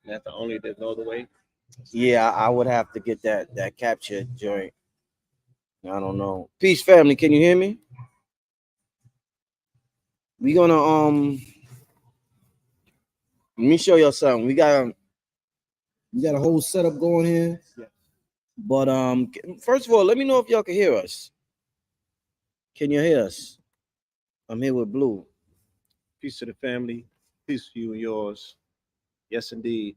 That's the only there's no other way. Yeah, I would have to get that capture joint. I don't know. Peace, family. Can you hear me? We gonna let me show y'all something. We got a whole setup going here. Yeah. But first of all, let me know if y'all can hear us. Can you hear us? I'm here with Blue. Peace to the family. Peace to you and yours. Yes, indeed.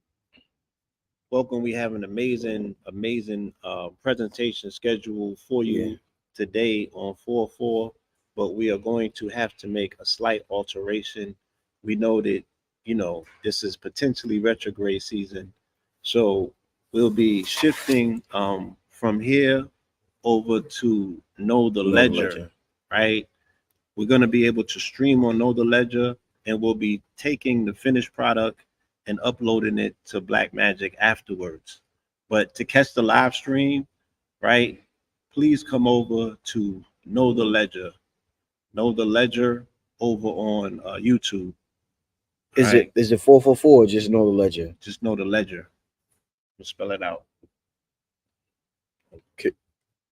Welcome. We have an amazing presentation scheduled for you Yeah. today on 4/4, but we are going to have to make a slight alteration. We know that, this is potentially retrograde season. So we'll be shifting from here over to Know the Know the Ledger, legend. right? We're going to be able to stream on Know the Ledger, and we'll be taking the finished product and uploading it to Black Magic afterwards. But to catch the live stream, right, please come over to Know the Ledger. Know the Ledger over on YouTube. Is Right? it 444? Just know the legend. Just know the ledger. We'll spell it out.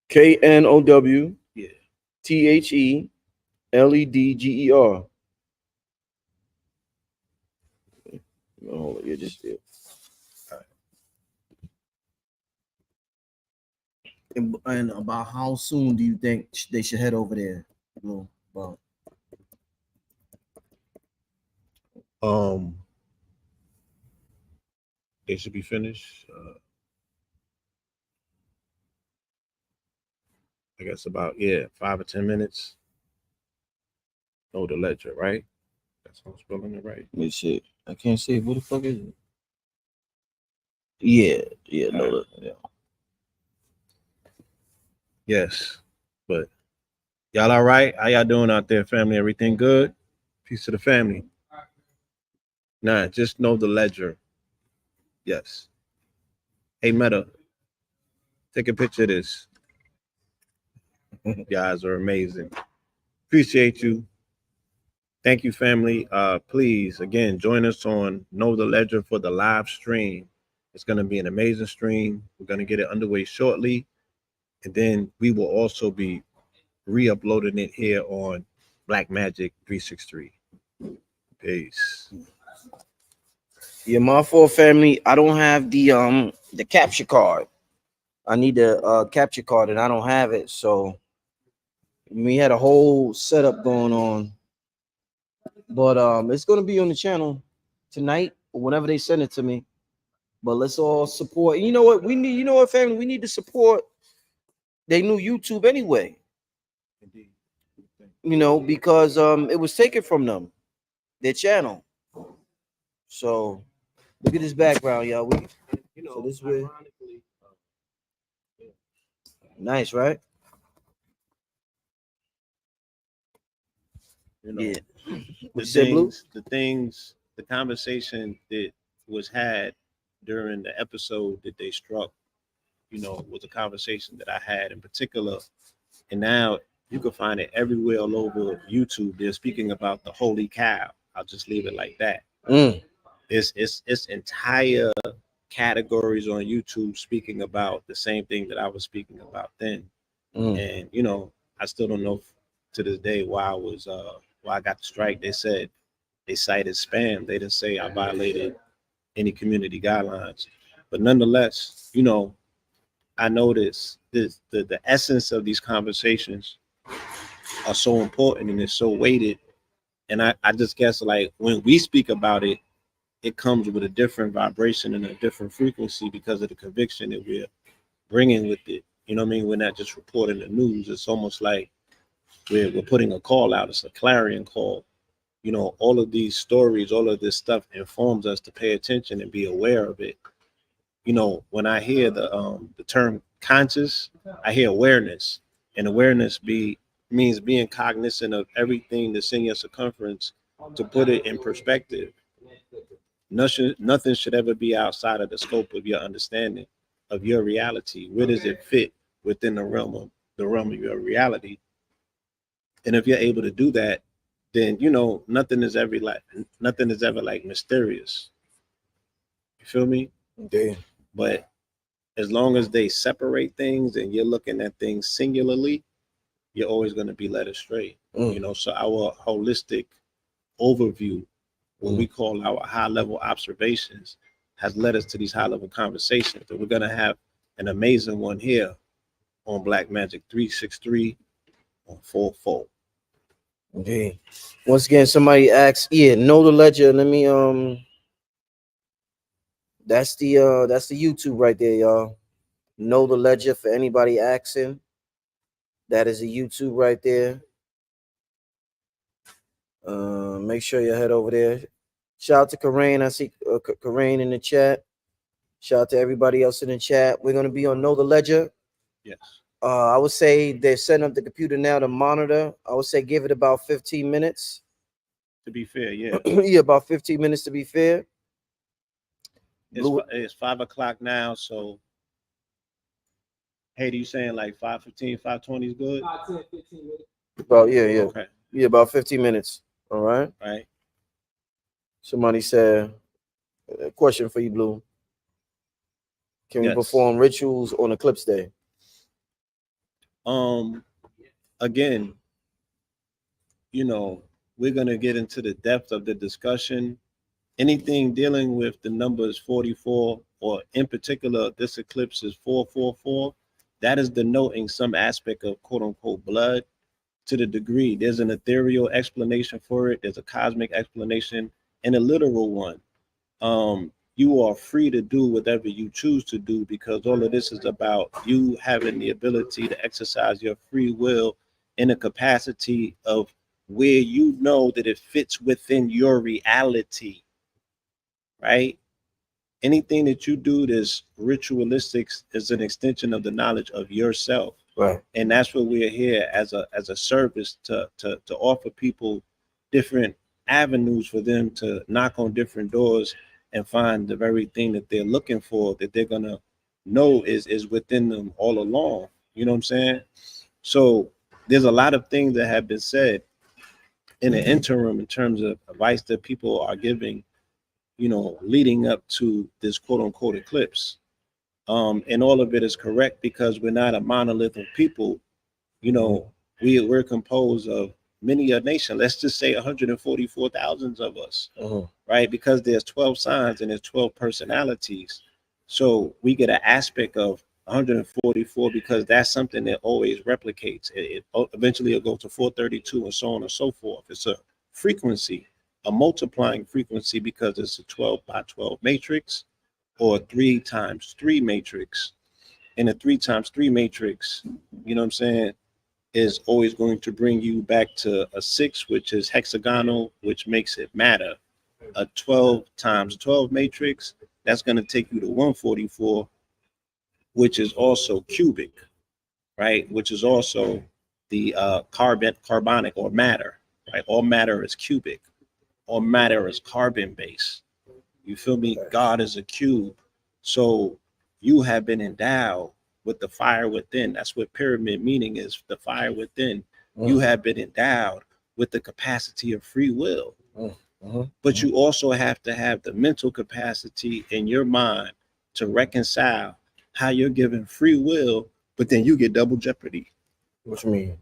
KNOW Yeah. THELEDGER. Oh, you just and about how soon do you think they should head over there? Blue? About Um, they should be finished. I guess about 5 or 10 minutes. Know the ledger, right? That's how I'm spelling it right. let me see. I can't see. What the fuck is it? Yeah, yeah, All no, right. yeah. Yes, but y'all all right? How y'all doing out there, family? Everything good? Peace to the family. Nah, just know the ledger. Yes. Hey, Meta, take a picture of this. You guys are amazing. Appreciate you. Thank you, family. Please, again, join us on Know the Ledger for the live stream. It's going to be an amazing stream. We're going to get it underway shortly. And then we will also be re-uploading it here on Black Magic 363. Peace. Yeah, my four family. I don't have the capture card. I need the capture card, and I don't have it. So we had a whole setup going on, but it's gonna be on the channel tonight or whenever they send it to me. But let's all support. You know what we need? You know what, family? We need to support they new YouTube anyway. Indeed. Because it was taken from them, their channel. So look at this background, y'all. So this way, Ironically, nice, right? you know, Yeah. the What you say, Blue? the conversation that was had during the episode that they struck, was a conversation that I had in particular. And now you can find it everywhere all over YouTube. They're speaking about the holy cow. I'll just leave it like that. Mm. It's entire categories on YouTube speaking about the same thing that I was speaking about then. Mm. And I still don't know to this day why I got the strike. They said they cited spam. They didn't say I violated any community guidelines. But nonetheless, I notice the essence of these conversations are so important and it's so weighted. And I just guess like when we speak about it, it comes with a different vibration and a different frequency because of the conviction that we're bringing with it. You know what I mean? We're not just reporting the news. It's almost like we're putting a call out. It's a clarion call. All of these stories, all of this stuff informs us to pay attention and be aware of it. When I hear the term conscious, I hear awareness, and awareness means being cognizant of everything that's in your circumference to put it in perspective. Nothing should ever be outside of the scope of your understanding of your reality. Where does it fit within the realm of your reality? And if you're able to do that, then nothing is ever like mysterious. You feel me? Okay. But as long as they separate things and you're looking at things singularly, you're always going to be led astray. You know, so our holistic overview, what we call our high level observations, has led us to these high level conversations. And we're going to have an amazing one here on Black Magic 363 on 4-4. Okay. Once again, somebody asks, know the ledger. Let me that's the YouTube right there, y'all. Know the ledger for anybody asking. That is a YouTube right there. Make sure you head over there. Shout out to Karain. I see Karain in the chat. Shout out to everybody else in the chat. We're gonna be on Know the Ledger. Yes. I would say they're setting up the computer now to monitor. I would say give it about 15 minutes. To be fair, yeah. Yeah, about 15 minutes to be fair. It's 5 o'clock now, so hey, do you saying like 5:15, 5:20 is good? 5, 10, 15 minutes. About Okay. Yeah, about 15 minutes. All right. Right. Somebody said a question for you, Blue. Can we perform rituals on Eclipse Day? Again, you know, we're gonna get into the depth of the discussion. Anything dealing with the numbers 44, or in particular, this eclipse is 444. That is denoting some aspect of quote unquote blood. To the degree there's an ethereal explanation for it, there's a cosmic explanation and a literal one. You are free to do whatever you choose to do, because all of this is about you having the ability to exercise your free will in a capacity of where you know that it fits within your reality, right? Anything that you do that's ritualistic is an extension of the knowledge of yourself. Right. And that's what we're here as a service to offer people different avenues for them to knock on different doors and find the very thing that they're looking for, that they're gonna know is within them all along. You know what I'm saying? So there's a lot of things that have been said in the interim in terms of advice that people are giving, you know, leading up to this quote unquote eclipse. And all of it is correct, because we're not a monolith of people. You know, we're composed of many a nation. Let's just say 144,000 of us, right? Because there's 12 signs and there's 12 personalities. So we get an aspect of 144 because that's something that always replicates. It eventually it'll go to 432 and so on and so forth. It's a frequency, a multiplying frequency, because it's a 12 by 12 matrix, or 3 times 3 matrix. And a 3 times 3 matrix, you know what I'm saying, is always going to bring you back to a 6, which is hexagonal, which makes it matter. A 12 times 12 matrix, that's going to take you to 144, which is also cubic, right? Which is also the carbonic or matter, right? All matter is cubic. All matter is carbon based. You feel me? God is a cube. So you have been endowed with the fire within. That's what pyramid meaning is, the fire within. You have been endowed with the capacity of free will. But you also have to have the mental capacity in your mind to reconcile how you're given free will, but then you get double jeopardy. What you mean?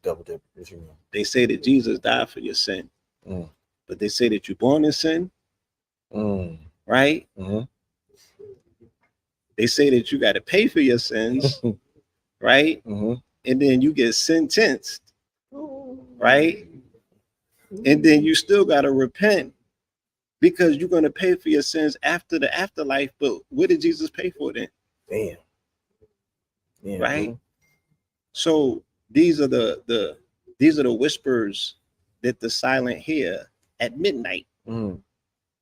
Double jeopardy? What you mean? They say that Jesus died for your sin, but they say that you're born in sin. Right? They say that you got to pay for your sins, right? And then you get sentenced, right? And then you still got to repent, because you're going to pay for your sins after the afterlife. But what did Jesus pay for then? Damn. Yeah, right? So these are the whispers that the silent hear at midnight.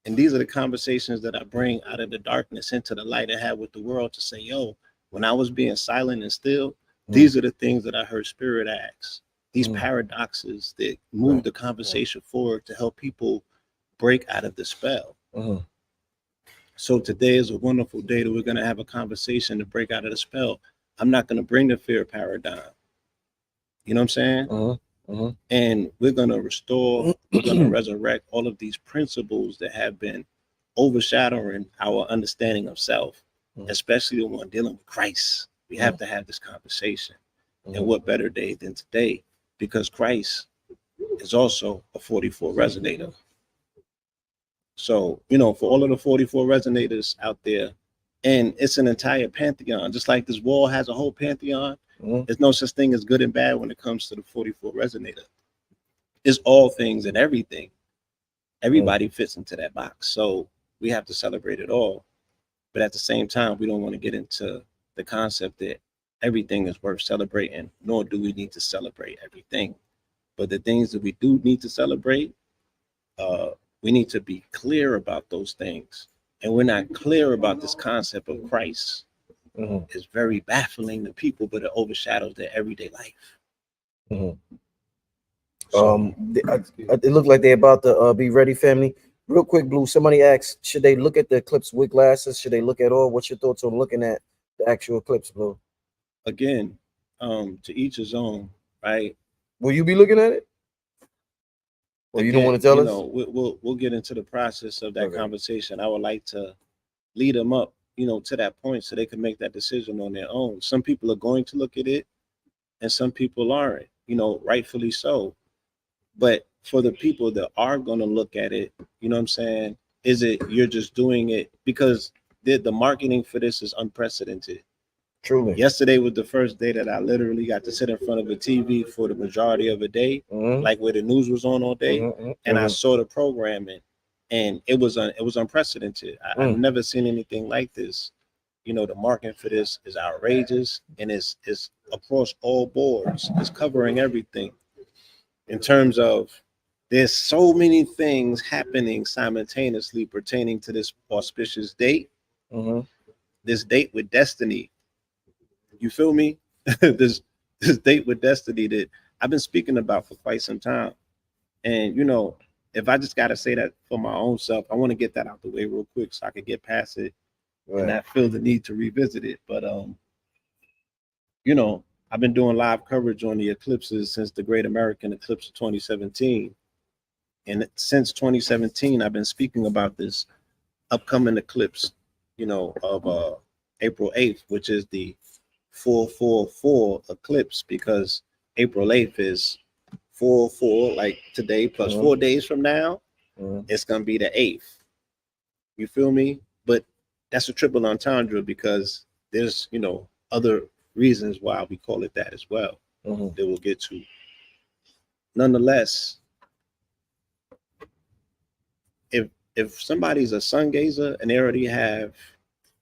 And these are the conversations that I bring out of the darkness into the light I have with the world, to say, yo, when I was being silent and still, these are the things that I heard Spirit ask. These paradoxes that move the conversation forward to help people break out of the spell. So today is a wonderful day that we're going to have a conversation to break out of the spell. I'm not going to bring the fear paradigm. You know what I'm saying? And we're going to restore, we're going to resurrect all of these principles that have been overshadowing our understanding of self, Mhm. especially the one dealing with Christ. We have to have this conversation. And what better day than today? Because Christ is also a 44 resonator. So, for all of the 44 resonators out there, and it's an entire pantheon, just like this wall has a whole pantheon, there's no such thing as good and bad when it comes to the 44 resonator. It's all things and everything. Everybody fits into that box. So we have to celebrate it all. But at the same time, we don't want to get into the concept that everything is worth celebrating, nor do we need to celebrate everything. But the things that we do need to celebrate, we need to be clear about those things. And we're not clear about this concept of Christ. It's very baffling to people, but it overshadows their everyday life. It looked like they're about to be ready, family. Real quick, Blue. Somebody asked, should they look at the eclipse with glasses? Should they look at all? What's your thoughts on looking at the actual eclipse, Blue? Again, to each his own, right? Will you be looking at it? Or you don't want to tell us? We'll get into the process of that conversation. I would like to lead them up, to that point so they can make that decision on their own. Some people are going to look at it and some people aren't, rightfully so. But for the people that are going to look at it, you know what I'm saying? Is it you're just doing it because the marketing for this is unprecedented? Truly. Yesterday was the first day that I literally got to sit in front of a TV for the majority of the day, like where the news was on all day, and I saw the programming, and it was unprecedented. I've never seen anything like this. The marketing for this is outrageous, and it's across all boards. It's covering everything. In terms of there's so many things happening simultaneously pertaining to this auspicious date, this date with destiny. You feel me? this date with destiny that I've been speaking about for quite some time. And if I just gotta say that for my own self, I want to get that out the way real quick so I can get past it and not feel the need to revisit it. But I've been doing live coverage on the eclipses since the Great American Eclipse of 2017. And since 2017, I've been speaking about this upcoming eclipse, of April 8th, which is the 444 eclipse, because April 8th is 4 like today plus 4 days from now, it's gonna be the 8th. You feel me? But that's a triple entendre because there's other reasons why we call it that as well, that we'll get to. Nonetheless, if somebody's a sun gazer and they already have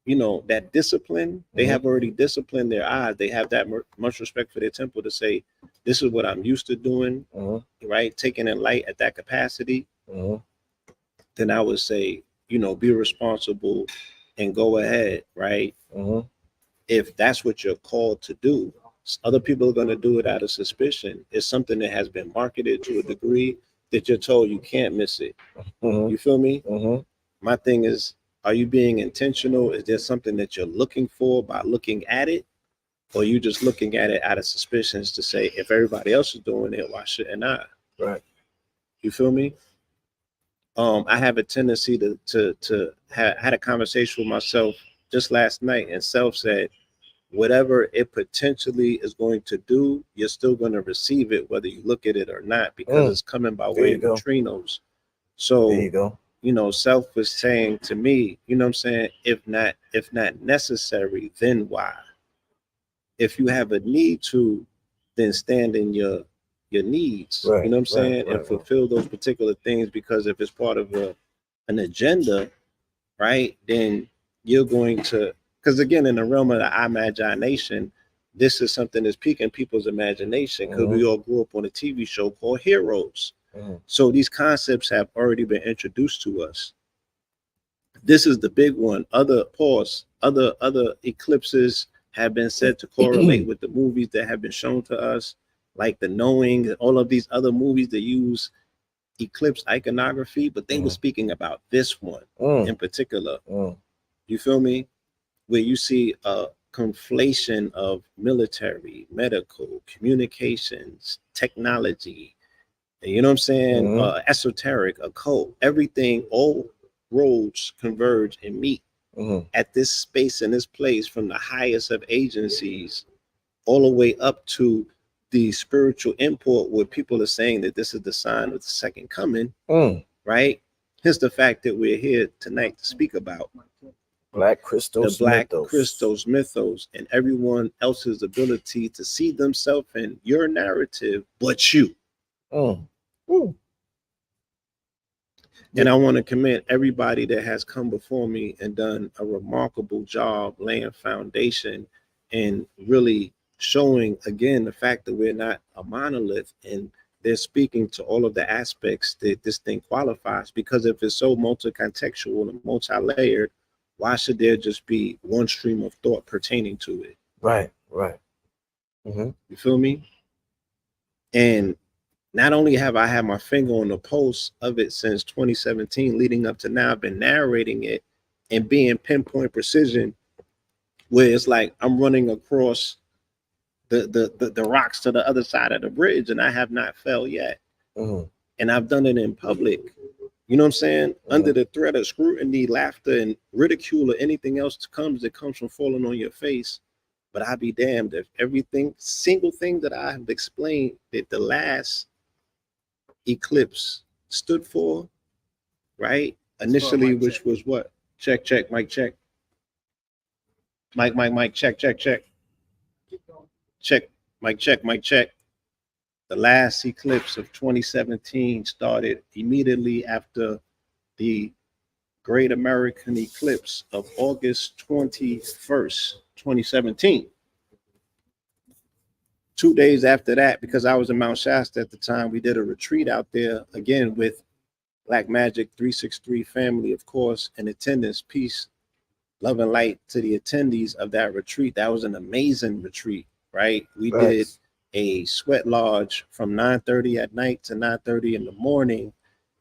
that discipline, they have already disciplined their eyes, they have that much respect for their temple to say, this is what I'm used to doing, right? Taking in light at that capacity, then I would say, be responsible and go ahead, right? If that's what you're called to do. Other people are going to do it out of suspicion. It's something that has been marketed to a degree that you're told you can't miss it. You feel me? My thing is, are you being intentional? Is there something that you're looking for by looking at it? Or are you just looking at it out of suspicions to say, if everybody else is doing it, why shouldn't I? Right. You feel me? I have a tendency to had a conversation with myself just last night, and self said, whatever it potentially is going to do, you're still going to receive it, whether you look at it or not, because it's coming by way of neutrinos. So there you go. Self was saying to me, what I'm saying, if not necessary, then why? If you have a need to, then stand in your needs, Right, what I'm saying, right, and fulfill those particular things, because if it's part of an agenda, right, then you're going to, because again, in the realm of the imagination, this is something that's piquing people's imagination, because we all grew up on a TV show called Heroes. So these concepts have already been introduced to us. This is the big one. Other eclipses have been said to correlate with the movies that have been shown to us, like The Knowing, and all of these other movies that use eclipse iconography, but they were speaking about this one in particular. You feel me? Where you see a conflation of military, medical, communications, technology, you know what I'm saying? Esoteric, occult, everything all roads converge and meet Mm-hmm. at this space and this place, from the highest of agencies all the way up to the spiritual import, where people are saying that this is the sign of the second coming, right? Here's the fact that we're here tonight to speak about Black the Christos Black Mythos. Christos mythos and everyone else's ability to see themselves in your narrative, but you. And I want to commend everybody that has come before me and done a remarkable job laying foundation and really showing again the fact that we're not a monolith, and they're speaking to all of the aspects that this thing qualifies. Because if it's so multi-contextual and multi-layered, why should there just be one stream of thought pertaining to it? Right. You feel me? And not only have I had my finger on the pulse of it since 2017 leading up to now, I've been narrating it and being pinpoint precision, where it's like I'm running across the rocks to the other side of the bridge, and I have not fell yet. And I've done it in public, you know what I'm saying? Under the threat of scrutiny, laughter, and ridicule, or anything else that comes from falling on your face. But I'll be damned if single thing that I have explained that the last Eclipse stood for, right? Initially, which was what? Check, mic check. Mic, check. Check, mic check. The last eclipse of 2017 started immediately after the Great American Eclipse of August 21st, 2017. 2 days after that, because I was in Mount Shasta at the time, we did a retreat out there again with Black Magic 363 family, of course, in attendance. Peace, love, and light to the attendees of that retreat. That was an amazing retreat, right? We did a sweat lodge from 9:30 at night to 9:30 in the morning.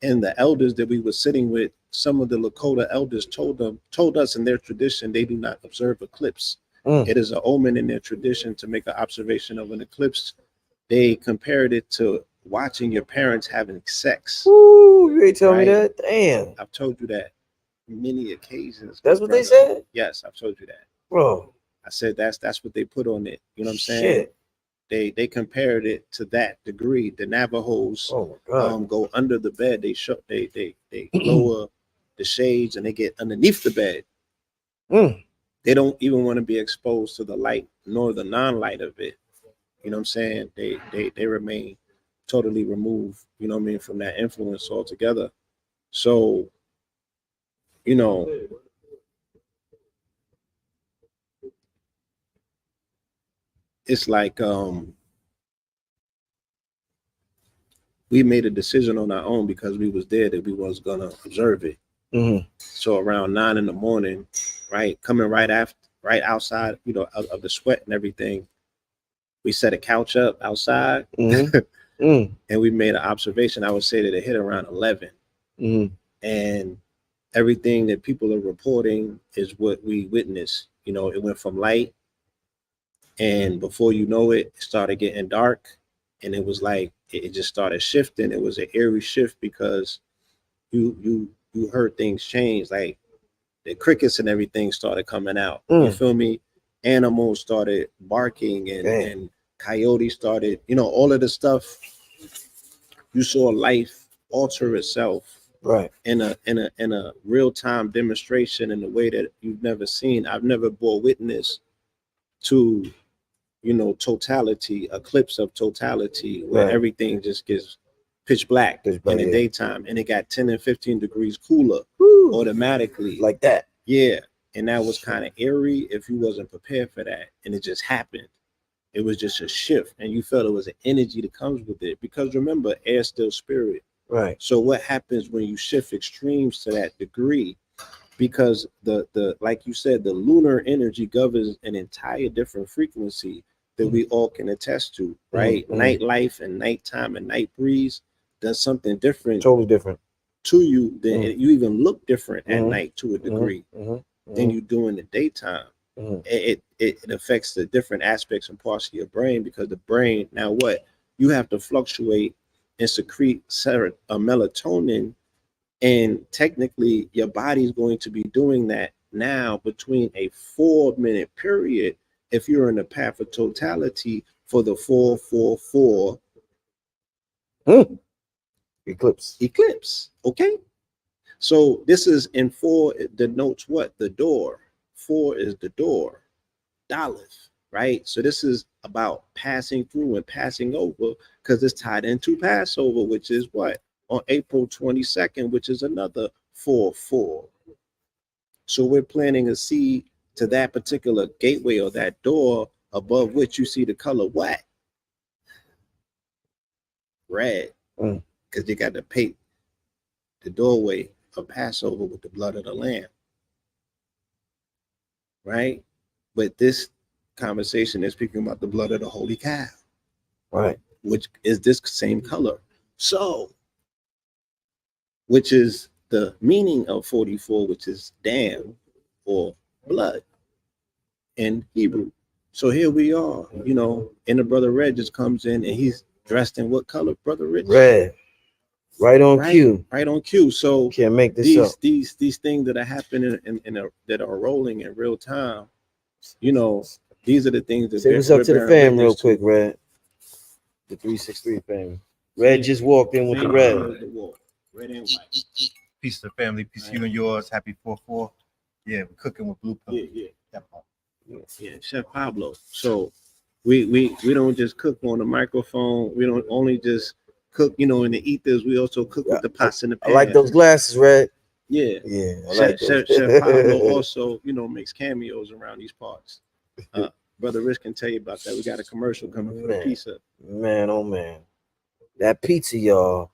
And the elders that we were sitting with, some of the Lakota elders told us in their tradition, they do not observe eclipse. It is an omen in their tradition to make an observation of an eclipse. They compared it to watching your parents having sex. Ooh, you ain't tell me that? Damn. I've told you that many occasions. That's what they said? Yes, I've told you that. Bro. I said that's what they put on it. You know what I'm saying? Shit. They compared it to that degree. The Navajos go under the bed. They lower the shades and they get underneath the bed. They don't even want to be exposed to the light nor the non-light of it. You know what I'm saying? They remain totally removed, you know what I mean, from that influence altogether. So, you know, it's like we made a decision on our own because we was there that we was gonna observe it. So around 9 in the morning, right, coming right outside, you know, of the sweat and everything, we set a couch up outside and we made an observation. I would say that it hit around 11. And everything that people are reporting is what we witnessed. You know, it went from light, and before you know it, it started getting dark, and it was like it just started shifting. It was an eerie shift because you heard things change, like the crickets and everything started coming out. You feel me? Animals started barking and coyotes started, you know, all of the stuff. You saw life alter itself, right, in a real-time demonstration in a way that you've never seen. I've never bore witness to, you know, totality, eclipse of totality, where everything just gets pitch black in the daytime, and it got 10 and 15 degrees cooler automatically, like that. And that was kind of eerie if you wasn't prepared for that, and it just happened. It was just a shift, and you felt it was an energy that comes with it, because remember, air still spirit. Right. So what happens when you shift extremes to that degree? Because the like you said, the lunar energy governs an entire different frequency that we all can attest to, right? Nightlife and nighttime and night breeze does something different, totally different to you. Than you even look different at night to a degree than you do in the daytime. It affects the different aspects and parts of your brain, because the brain, now what, you have to fluctuate and secrete melatonin And technically, your body's going to be doing that now between a 4 minute period if you're in the path of totality for the 444 Eclipse. Okay. So this is in 4, it denotes what? The door. 4 is the door. Daleth, right? So this is about passing through and passing over because it's tied into Passover, which is what? On April 22nd, which is another 4-4. So we're planting a seed to that particular gateway or that door above which you see the color what? Red. Because you got to paint the doorway of Passover with the blood of the lamb. Right? But this conversation is speaking about the blood of the holy cow. Right. Which is this same color. So, which is the meaning of 44, which is dam or blood in Hebrew. So here we are, and the brother Red just comes in and he's dressed in what color, brother Rich? Red. Right on cue. Right on cue. So can't make this up. These things that are happening that are rolling in real time, these are the things that say what's up to the fam real quick, Red. The 363 family. Red just walked in with the red. Red and white. Peace to the family, peace to you and yours. Happy 4-4. Yeah, we're cooking with blue pill. Yeah, Chef Pablo. So we don't just cook on the microphone. We don't only just cook, in the ethers. We also cook with the pots and the pans. I like those glasses, Red. Yeah. I like those. Chef Pablo also, makes cameos around these parts. Brother Rich can tell you about that. We got a commercial coming for the pizza. Man, oh man. That pizza, y'all.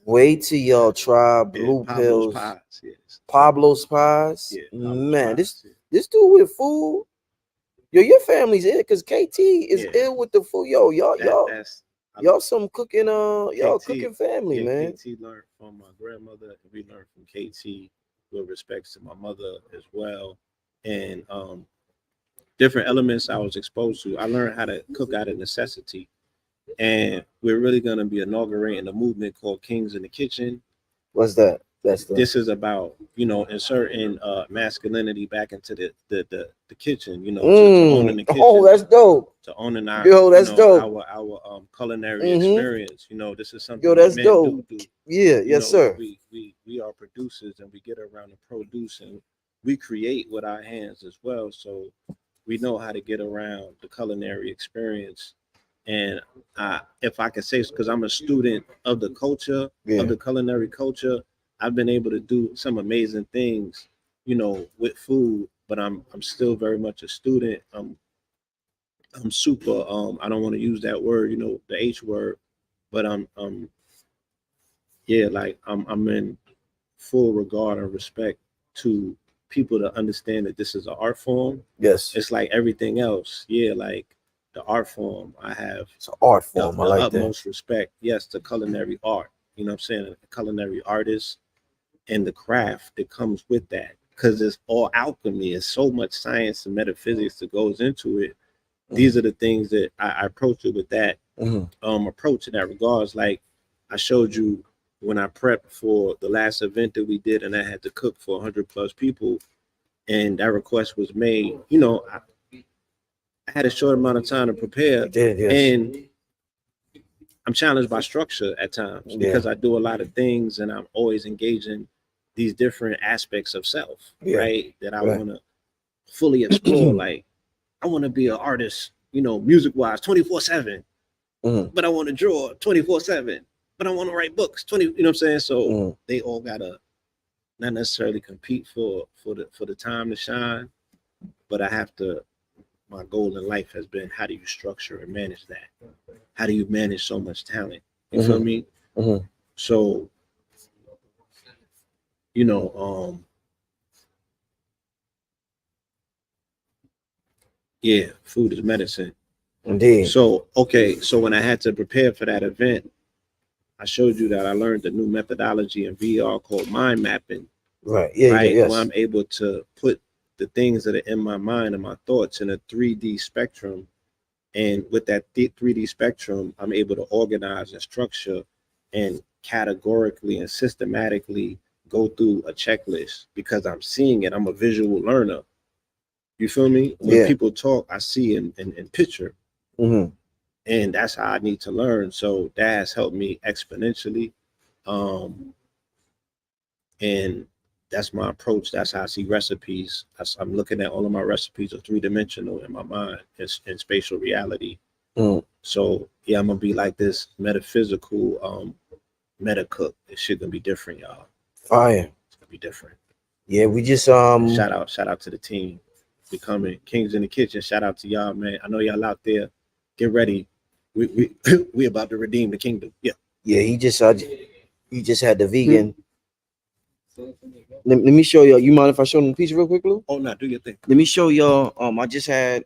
Wait till y'all try Blue Pills. Pies, yes. Pablo's Pies. Yeah, man, pies, this dude with food. Yo, your family's in because KT is ill with the food. Yo, y'all some cooking, y'all cooking family, man. KT learned from my grandmother, and we learned from KT with respects to my mother as well. And different elements I was exposed to. I learned how to cook out of necessity. And we're really going to be inaugurating a movement called Kings in the Kitchen. What's that? This is about, inserting masculinity back into the kitchen, to owning the kitchen. Oh, that's dope. To owning our, that's dope. Our culinary experience. This is something that's dope. do. Yeah, yes, sir. We are producers and we get around the produce and we create with our hands as well. So we know how to get around the culinary experience. And if I can say, because I'm a student of the culture, of the culinary culture, I've been able to do some amazing things, with food. But I'm still very much a student. I'm super. I don't want to use that word, the H word, but I'm in full regard and respect to people to understand that this is an art form. Yes, it's like everything else. Yeah, like. The art form, I have it's an art form. The I like utmost that. respect. Yes, the culinary art. You know what I'm saying? The culinary artist and the craft that comes with that, because it's all alchemy. It's so much science and metaphysics that goes into it. These are the things that I approach it with that approach in that regards. Like I showed you when I prepped for the last event that we did, and I had to cook for 100+ people, and that request was made. I had a short amount of time to prepare, and I'm challenged by structure at times because I do a lot of things, and I'm always engaging these different aspects of self, right? That I want to fully explore. Like I want to be an artist, music-wise, 24/7, but I want to draw 24/7, but I want to write books 20. You know what I'm saying? So they all gotta not necessarily compete for the time to shine, but I have to. My goal in life has been, how do you structure and manage that? How do you manage so much talent? You feel me? So, food is medicine. Indeed. So, okay. So when I had to prepare for that event, I showed you that I learned a new methodology in VR called mind mapping. Right. Yeah. Right. Yes. Where I'm able to put the things that are in my mind and my thoughts in a 3D spectrum. And with that 3D spectrum, I'm able to organize and structure and categorically and systematically go through a checklist because I'm seeing it. I'm a visual learner. You feel me? When people talk, I see in picture. Mm-hmm. And that's how I need to learn. So that has helped me exponentially. And that's my approach. That's how I see recipes. I'm looking at all of my recipes are 3-dimensional in my mind in spatial reality. Mm. So yeah, I'm gonna be like this metaphysical meta cook. This shit gonna be different, y'all. Fire. It's gonna be different. Yeah, we just shout out to the team. Becoming Kings in the Kitchen. Shout out to y'all, man. I know y'all out there. Get ready. We we about to redeem the kingdom. Yeah. Yeah, he just had the vegan. Let me show y'all. You mind if I show them the pizza real quick, Lou? Oh no, do your thing. Let me show y'all. I just had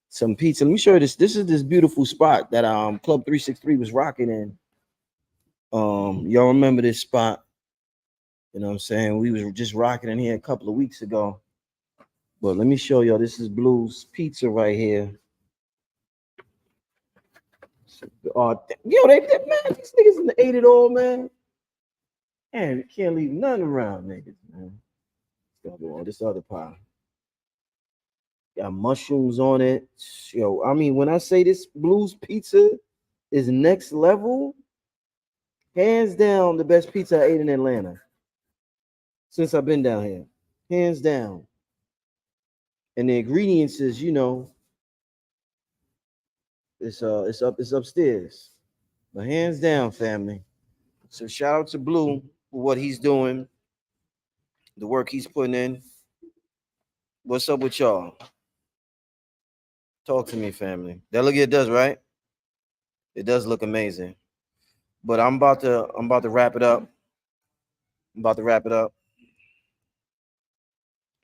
some pizza. Let me show you this. This is this beautiful spot that Club 363 was rocking in. Y'all remember this spot? You know what I'm saying? We was just rocking in here a couple of weeks ago. But let me show y'all. This is Blue's Pizza right here. Yo, man, these niggas ate it all, man. Man, you can't leave nothing around, niggas, man. Let's go on this other pie. Got mushrooms on it. Yo, I mean, when I say this Blue's Pizza is next level, hands down the best pizza I ate in Atlanta since I've been down here. Hands down. And the ingredients is, it's upstairs. But hands down, family. So shout out to Blue for what he's doing, the work he's putting in. What's up with y'all? Talk to me, family. That look it does, right? It does look amazing. But I'm about to wrap it up.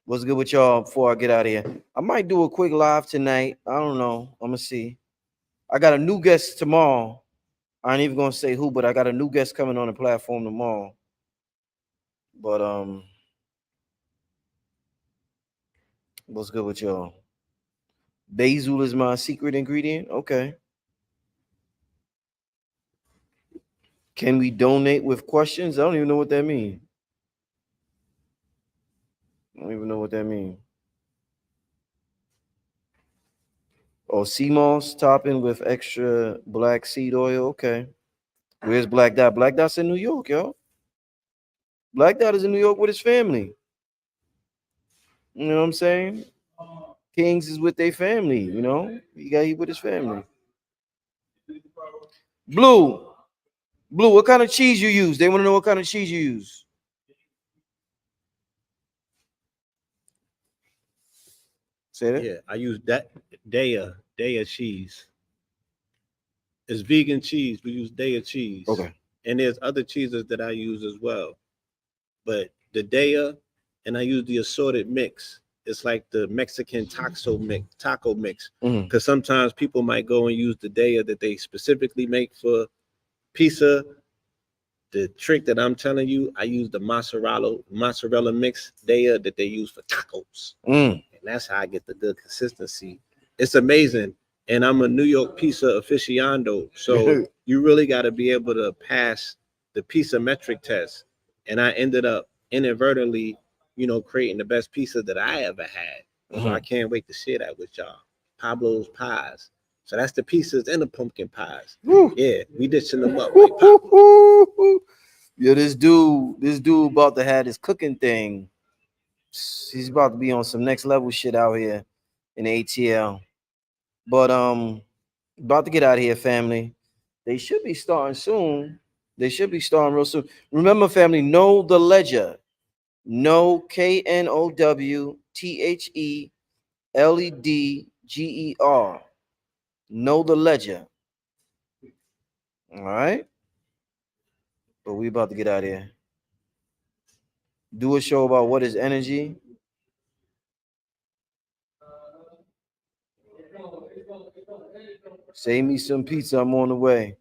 What's good with y'all before I get out of here? I might do a quick live tonight. I don't know. I'm gonna see. I got a new guest tomorrow. I ain't even gonna say who, but I got a new guest coming on the platform tomorrow. But what's good with y'all? Basil is my secret ingredient. Okay. Can we donate with questions? I don't even know what that means. Oh, sea moss topping with extra black seed oil. Okay. Where's Black Dot? Black Dot's in New York, yo. Black Dot is in New York with his family. You know what I'm saying? Kings is with their family, you know. He got with his family. Blue, what kind of cheese you use? They want to know what kind of cheese you use. Say that? Yeah, I use that Daya cheese. It's vegan cheese. We use Daya cheese. Okay. And there's other cheeses that I use as well. But the Daya, and I use the assorted mix. It's like the Mexican taco mix. Because sometimes people might go and use the Daya that they specifically make for pizza. The trick that I'm telling you, I use the mozzarella mix Daya that they use for tacos. And that's how I get the good consistency. It's amazing. And I'm a New York pizza aficionado. So you really got to be able to pass the pizza metric test. And I ended up inadvertently, creating the best pizza that I ever had. So I can't wait to share that with y'all. Pablo's Pies. So that's the pizzas and the pumpkin pies. Yeah, we dishing them up. Right, yeah, this dude about to have this cooking thing. He's about to be on some next level shit out here in ATL. But about to get out of here, family. They should be starting soon. They should be starting real soon. Remember, family, know the ledger. No KNOWTHELEDGER. Know the ledger. All right. But we about to get out of here. Do a show about what is energy. Save me some pizza. I'm on the way.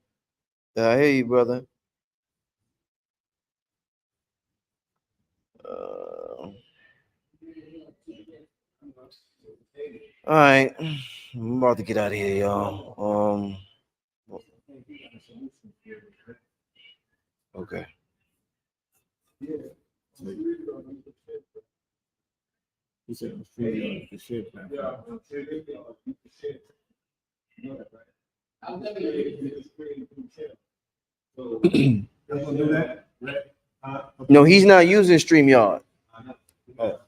I hear you, brother. All right. I'm about to get out of here, y'all. Okay. He said the shit. No, he's not using StreamYard. Oh,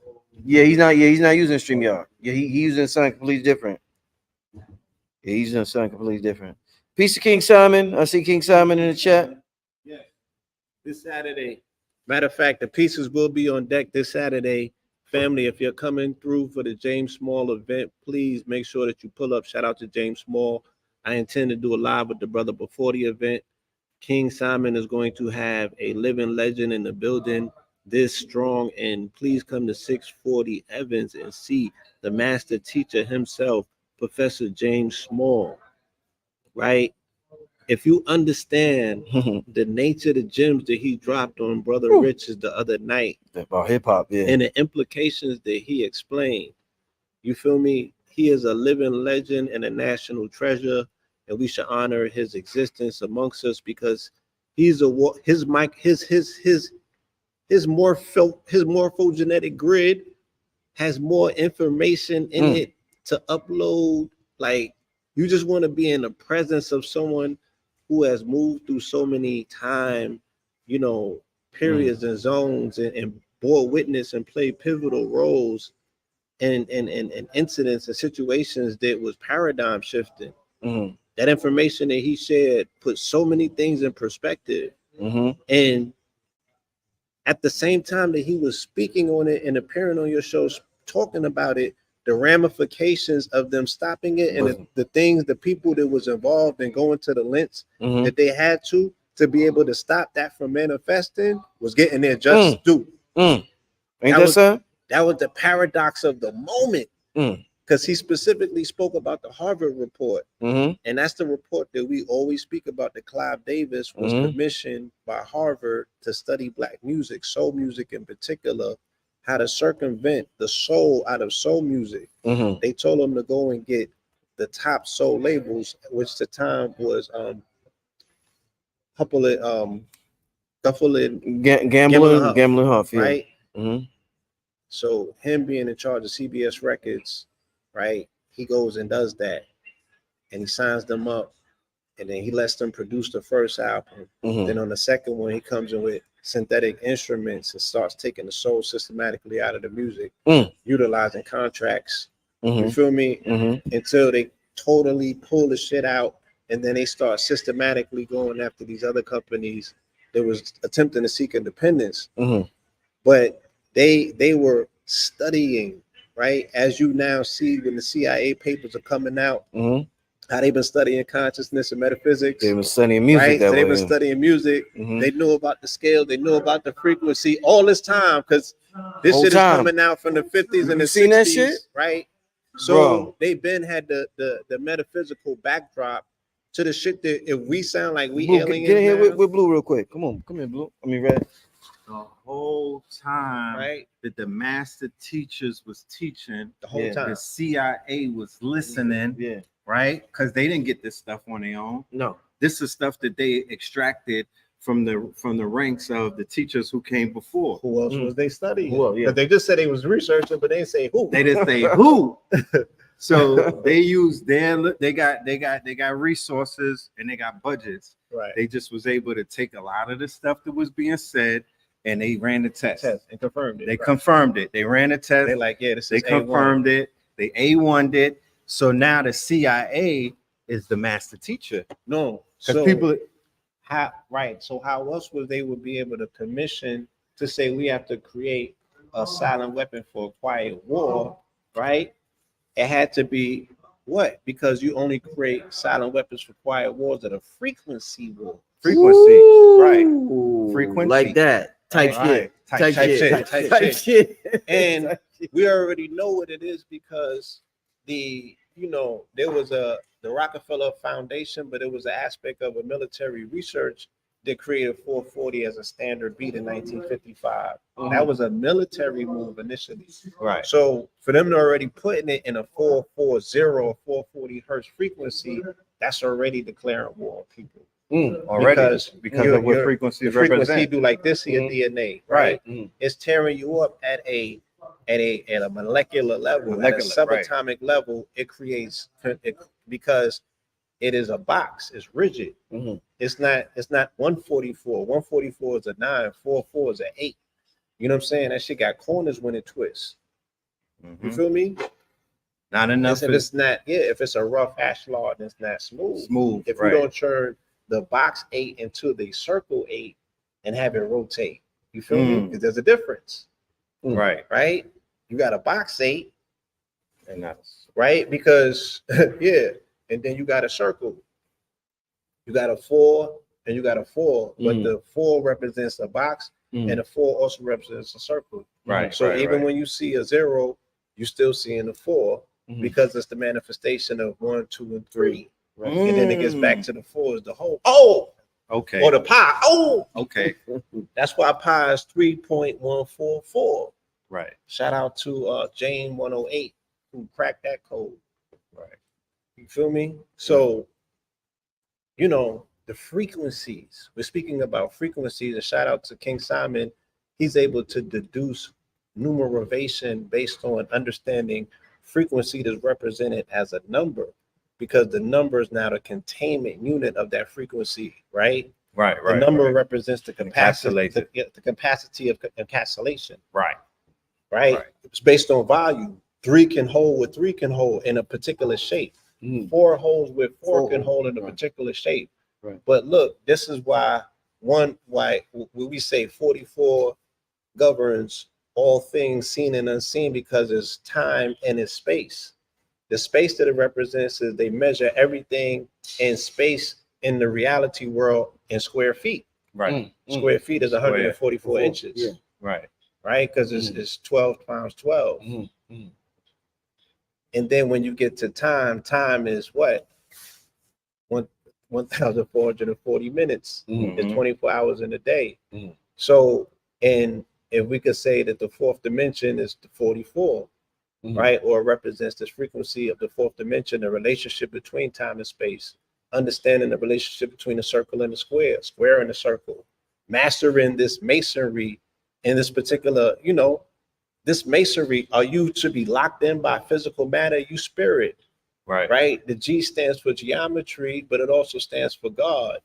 Yeah, he's not. Yeah, he's not using StreamYard. Yeah, he's using something completely different. Yeah, he's using something completely different. Peace to King Simon. I see King Simon in the chat. yeah. This Saturday. Matter of fact, the pieces will be on deck this Saturday. Family, if you're coming through for the James Small event, please make sure that you pull up. Shout out to James Small. I intend to do a live with the brother before the event. King Simon is going to have a living legend in the building this strong. And please come to 640 Evans and see the master teacher himself, Professor James Small, right? If you understand the nature of the gems that he dropped on Brother Rich's the other night, About hip hop, yeah. and the implications that he explained, you feel me? He is a living legend and a national treasure, and we should honor his existence amongst us because he's his morphogenetic grid has more information in it to upload. Like, you just want to be in the presence of someone who has moved through so many time, periods and zones and bore witness and played pivotal roles and incidents and situations that was paradigm shifting. That information that he shared put so many things in perspective. And at the same time that he was speaking on it and appearing on your shows, talking about it, the ramifications of them stopping it and the things, the people that was involved in going to the lengths that they had to be able to stop that from manifesting was getting their just due. Ain't that so? That was the paradox of the moment. Because he specifically spoke about the Harvard report. And that's the report that we always speak about, that Clive Davis was commissioned by Harvard to study Black music, soul music in particular, how to circumvent the soul out of soul music. They told him to go and get the top soul labels, which the time was Gambling Huff, yeah. Right? So him being in charge of CBS Records, right? He goes and does that, and he signs them up, and then he lets them produce the first album. Then on the second one, he comes in with synthetic instruments and starts taking the soul systematically out of the music, utilizing contracts. You feel me? Until they totally pull the shit out, and then they start systematically going after these other companies that was attempting to seek independence. But they were studying, right? As you now see when the CIA papers are coming out, how they've been studying consciousness and metaphysics. They've been studying music, right? that So they've way. been studying music. They know about the scale. They know about the frequency all this time, because this Whole shit time. is coming out from the 50s and the seen 60s, that shit? right? So Bro. they've been had the metaphysical backdrop to the shit that if we sound like we Blue, aliens get in here now, with Blue real quick. Come here, Blue. I mean, Red. The whole time right? that the master teachers was teaching, The whole time. the CIA was listening, Yeah. right? Because they didn't get this stuff on their own. No. This is stuff that they extracted from the ranks of the teachers who came before. Who else was they studying? Well, yeah. They just said they was researching, but they didn't say who. They didn't say who. So they used they got resources and they got budgets. Right. They just was able to take a lot of the stuff that was being said and they ran the test. And confirmed it. They confirmed it. They ran the test. They like, yeah, this They is confirmed A1. it. They A1'd it. So now the CIA is the master teacher. No, Because people So how else would they would be able to commission to say we have to create a silent weapon for a quiet war, right? It had to be what? Because you only create silent weapons for quiet wars at a frequency war. frequency, right? Ooh, Frequency. like that. Type Right. shit. Type shit. And we already know what it is because there was the Rockefeller Foundation, but it was an aspect of a military research that created 440 as a standard beat in 1955. That was a military move initially. Right. So for them to already putting it in a 440 or 440 hertz frequency, that's already declaring war on people. already because of what frequencies the frequency represent. do like this in your DNA, right? It's tearing you up at a molecular level, at a subatomic level. It creates because it is a box. It's rigid. It's not 144. 144 is a 9. 44 is an 8. You know what I'm saying? That shit got corners when it twists. You feel me? Not enough. If it's not, if it's a rough ashlar, and it's not smooth. If right. you don't turn the box 8 into the circle 8 and have it rotate, you feel me? Because there's a difference. Right. You got a box 8, and that's right? Because and then you got a circle. You got a 4 and you got a 4, but the 4 represents a box, and the 4 also represents a circle. Right. So even when you see a 0, you still seeing a 4 because it's the manifestation of 1, 2, and 3. Right. And then it gets back to the 4 is the whole. Oh, okay. Or the pi. Oh, okay. That's why pi is 3.144. Right. Shout out to Jane 108 who cracked that code. Right. You feel me? So, the frequencies. We're speaking about frequencies, and shout out to King Simon. He's able to deduce numeration based on understanding frequency that's represented as a number, because the number is now the containment unit of that frequency, right? Right. The number represents the capacity, the capacity of encapsulation. Right. It's based on volume. 3 can hold what 3 can hold in a particular shape. 4 holds what 4 can hold in a particular shape. Right. But look, this is why when we say 44 governs all things seen and unseen, because it's time and it's space. The space that it represents is they measure everything in space in the reality world in square feet. Right. Square feet is 144 inches. Yeah. Right. Right? Because it's 12 times 12. And then when you get to time is what? 1,440 minutes. It's 24 hours in a day. So, and if we could say that the fourth dimension is the 44, right? Or represents this frequency of the fourth dimension, the relationship between time and space, understanding the relationship between the circle and the square and the circle, mastering this masonry in this particular, this masonry, are you to be locked in by physical matter? You spirit. Right. The G stands for geometry, but it also stands for God.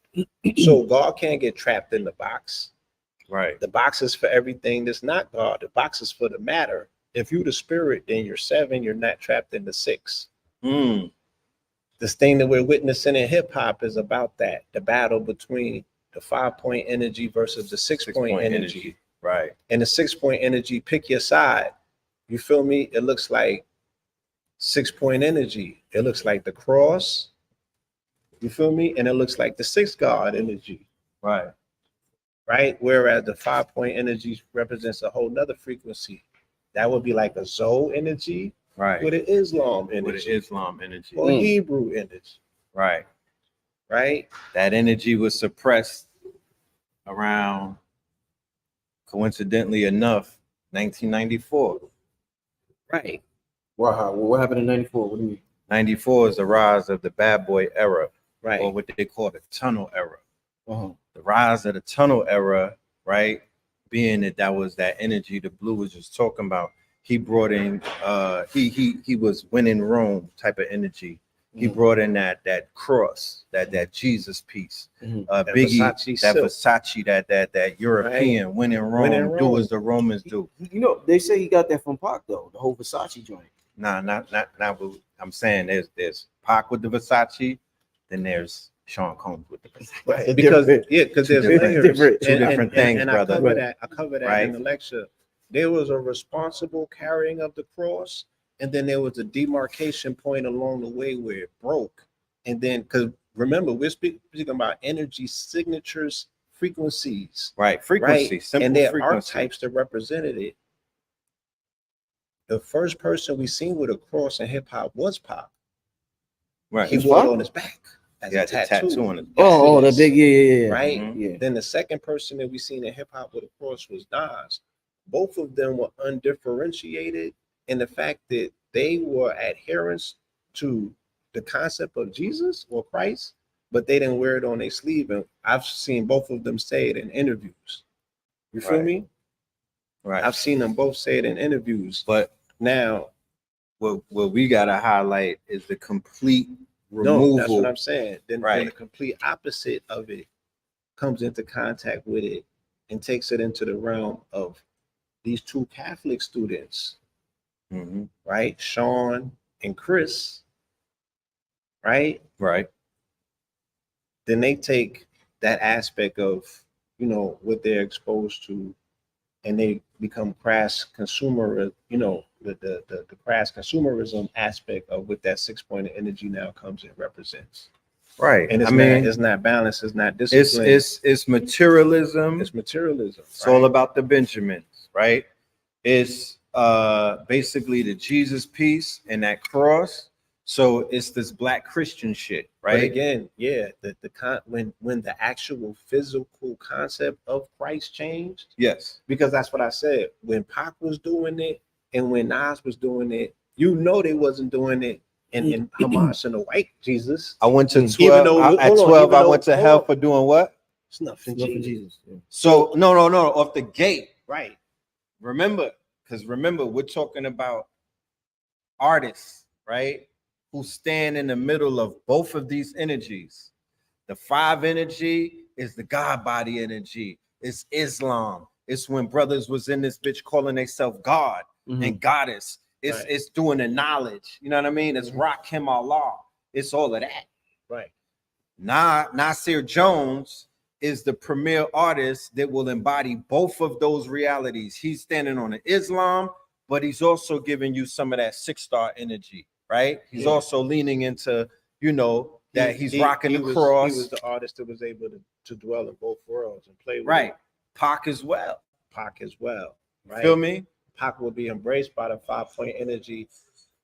So God can't get trapped in the box. Right. The box is for everything that's not God. The box is for the matter. If you're the spirit, then you're 7. You're not trapped in the 6. This thing that we're witnessing in hip hop is about that. The battle between the 5-point energy versus the 6-point energy. Right. And the 6-point energy, pick your side. You feel me? It looks like 6-point energy. It looks like the cross. You feel me? And it looks like the 6 God energy. Right. Whereas the 5-point energy represents a whole nother frequency. That would be like a Zoe energy. Right. With an Islam energy. Or Hebrew energy. Right. That energy was suppressed around, coincidentally enough, 1994. Right. Wow, what happened in 94? What do you mean? 94 is the rise of the bad boy era, right? Or what they call the tunnel era. The rise of the tunnel era, right? Being that was that energy the Blue was just talking about. He brought in, he was winning Rome type of energy. He brought in that cross, that Jesus piece. Biggie, Versace, that European winning Rome, do as the Romans do. They say he got that from Pac though, the whole Versace joint. Nah, not. I'm saying there's Pac with the Versace, then there's Sean Combs with the Versace. Right. Because there's layers, two different things, brother. I cover that in the lecture. There was a responsible carrying of the cross, and then there was a demarcation point along the way where it broke. And then, because remember, we're speaking about energy signatures, frequencies. Right, frequency, simple and there frequency. are types that represented it. The first person we seen with a cross in hip hop was Pac. Right. He wore it on his back as a tattoo on his back. Oh, the big, yeah. Right? Yeah. Then the second person that we seen in hip hop with a cross was Nas. Both of them were undifferentiated in the fact that they were adherents to the concept of Jesus or Christ, but they didn't wear it on their sleeve. And I've seen both of them say it in interviews. You feel me? Right. I've seen them both say it in interviews. But now, what we gotta highlight is the complete removal. No, that's what I'm saying. Then the complete opposite of it comes into contact with it and takes it into the realm of these two Catholic students, right? Sean and Chris, right? Right. Then they take that aspect of, you know, what they're exposed to, and they become crass consumer, you know, the crass consumerism aspect of what that 6 point of energy now comes and represents. Right. And it's not balance, it's not discipline. It's materialism. It's materialism. It's all about the Benjamins, right? It's basically the Jesus piece and that cross. So it's this Black Christian shit, right? But again, yeah, when the actual physical concept of Christ changed, yes, because that's what I said. When Pac was doing it and when Nas was doing it, you know they wasn't doing it in Hamas and the white Jesus. I went to 12. At 12, I went to hell for doing what? It's nothing for Jesus. Yeah. So no, off the gate, right? Remember, we're talking about artists, right? Who stand in the middle of both of these energies. The 5 energy is the God body energy. It's Islam. It's when brothers was in this bitch calling themselves God and goddess. It's doing the knowledge. You know what I mean? It's Rakim Allah. It's all of that. Right. Nasir Jones is the premier artist that will embody both of those realities. He's standing on the Islam, but he's also giving you some of that 6-star energy. Right, he's also leaning into, you know, that he's rocking the cross. He was the artist that was able to dwell in both worlds and play with it. Pac as well. Right. Feel me? Pac will be embraced by the 5-point energy,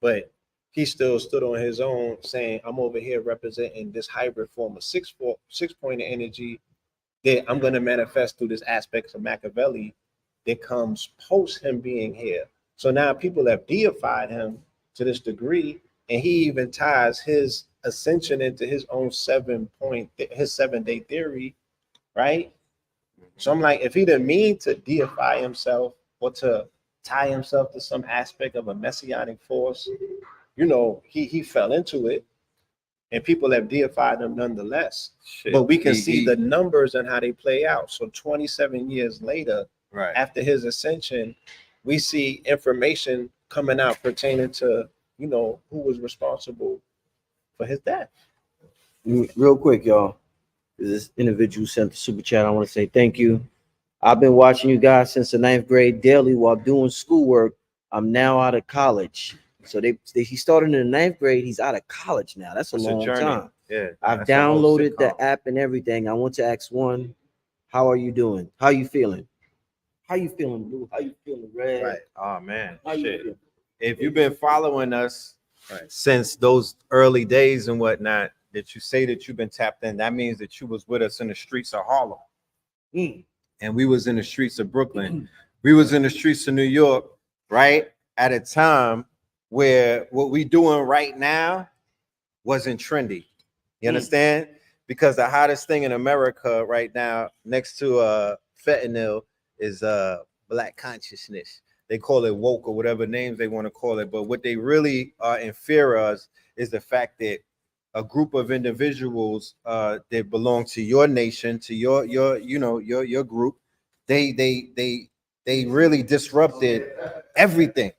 but he still stood on his own, saying, "I'm over here representing this hybrid form of 6-point energy that I'm going to manifest through this aspect of Machiavelli that comes post him being here." So now people have deified him to this degree, and he even ties his ascension into his own 7-day theory, right? So I'm like, if he didn't mean to deify himself or to tie himself to some aspect of a messianic force, you know, he fell into it, and people have deified him nonetheless. But we can see the numbers and how they play out. So 27 years later, after his ascension, we see information coming out pertaining to, you know, who was responsible for his death. Real quick, y'all. This individual sent the super chat. I want to say thank you. I've been watching you guys since the 9th grade daily while doing schoolwork. I'm now out of college. So he started in the 9th grade. He's out of college now. That's a long time. Yeah. I've downloaded the app and everything. I want to ask one, how are you doing? How are you feeling? How you feeling, Blue? How you feeling, Red? Right. Oh man. How you feeling? If you've been following us since those early days and whatnot, that you say that you've been tapped in, that means that you was with us in the streets of Harlem. And we was in the streets of Brooklyn. We was in the streets of New York, right? At a time where what we doing right now wasn't trendy. You understand? Because the hottest thing in America right now, next to fentanyl, is Black consciousness. They call it woke or whatever names they want to call it. But what they really are in fear of is the fact that a group of individuals that belong to your nation, to your group, they really disrupted everything.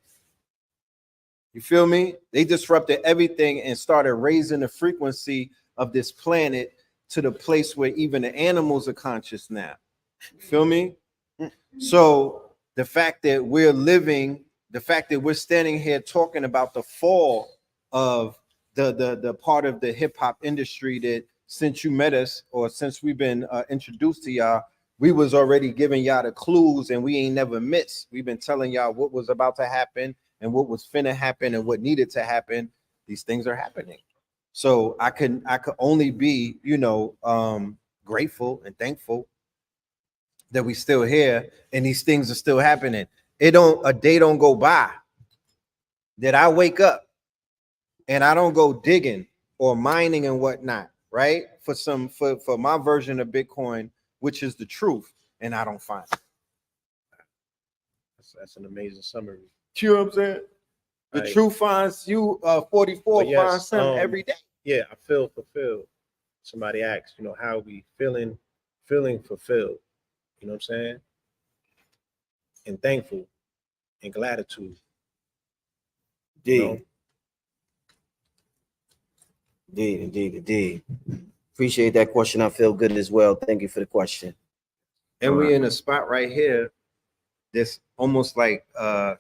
You feel me? They disrupted everything and started raising the frequency of this planet to the place where even the animals are conscious now. You feel me? So the fact that we're standing here talking about the fall of the part of the hip hop industry that since you met us or since we've been introduced to y'all, we was already giving y'all the clues and we ain't never missed. We've been telling y'all what was about to happen and what was finna happen and what needed to happen. These things are happening. So I could only be, grateful and thankful that we still here and these things are still happening. A day don't go by that I wake up and I don't go digging or mining and whatnot, right? for my version of Bitcoin, which is the truth, and I don't find it. That's an amazing summary. You know what I'm saying? The truth finds you. 44 finds him every day. Yeah, I feel fulfilled. Somebody asked, how are we feeling fulfilled? You know what I'm saying? And thankful and gratitude. Indeed. Appreciate that question. I feel good as well. Thank you for the question. And we in a spot right here. This almost like I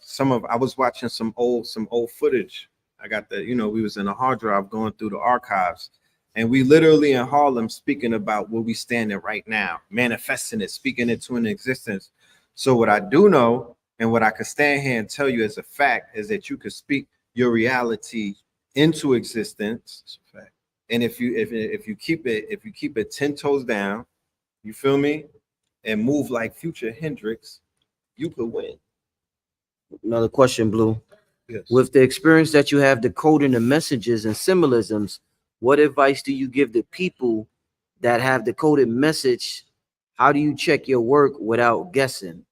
was watching some old footage. I got we was in a hard drive going through the archives, and we literally in Harlem speaking about where we standing right now, manifesting it, speaking it to an existence. So what I do know and what I can stand here and tell you as a fact is that you can speak your reality into existence. It's a fact. And if you keep it 10 toes down, you feel me, and move like Future Hendrix, you could win. Another question, Blue. Yes. With the experience that you have decoding the messages and symbolisms, what advice do you give the people that have decoded message? How do you check your work without guessing?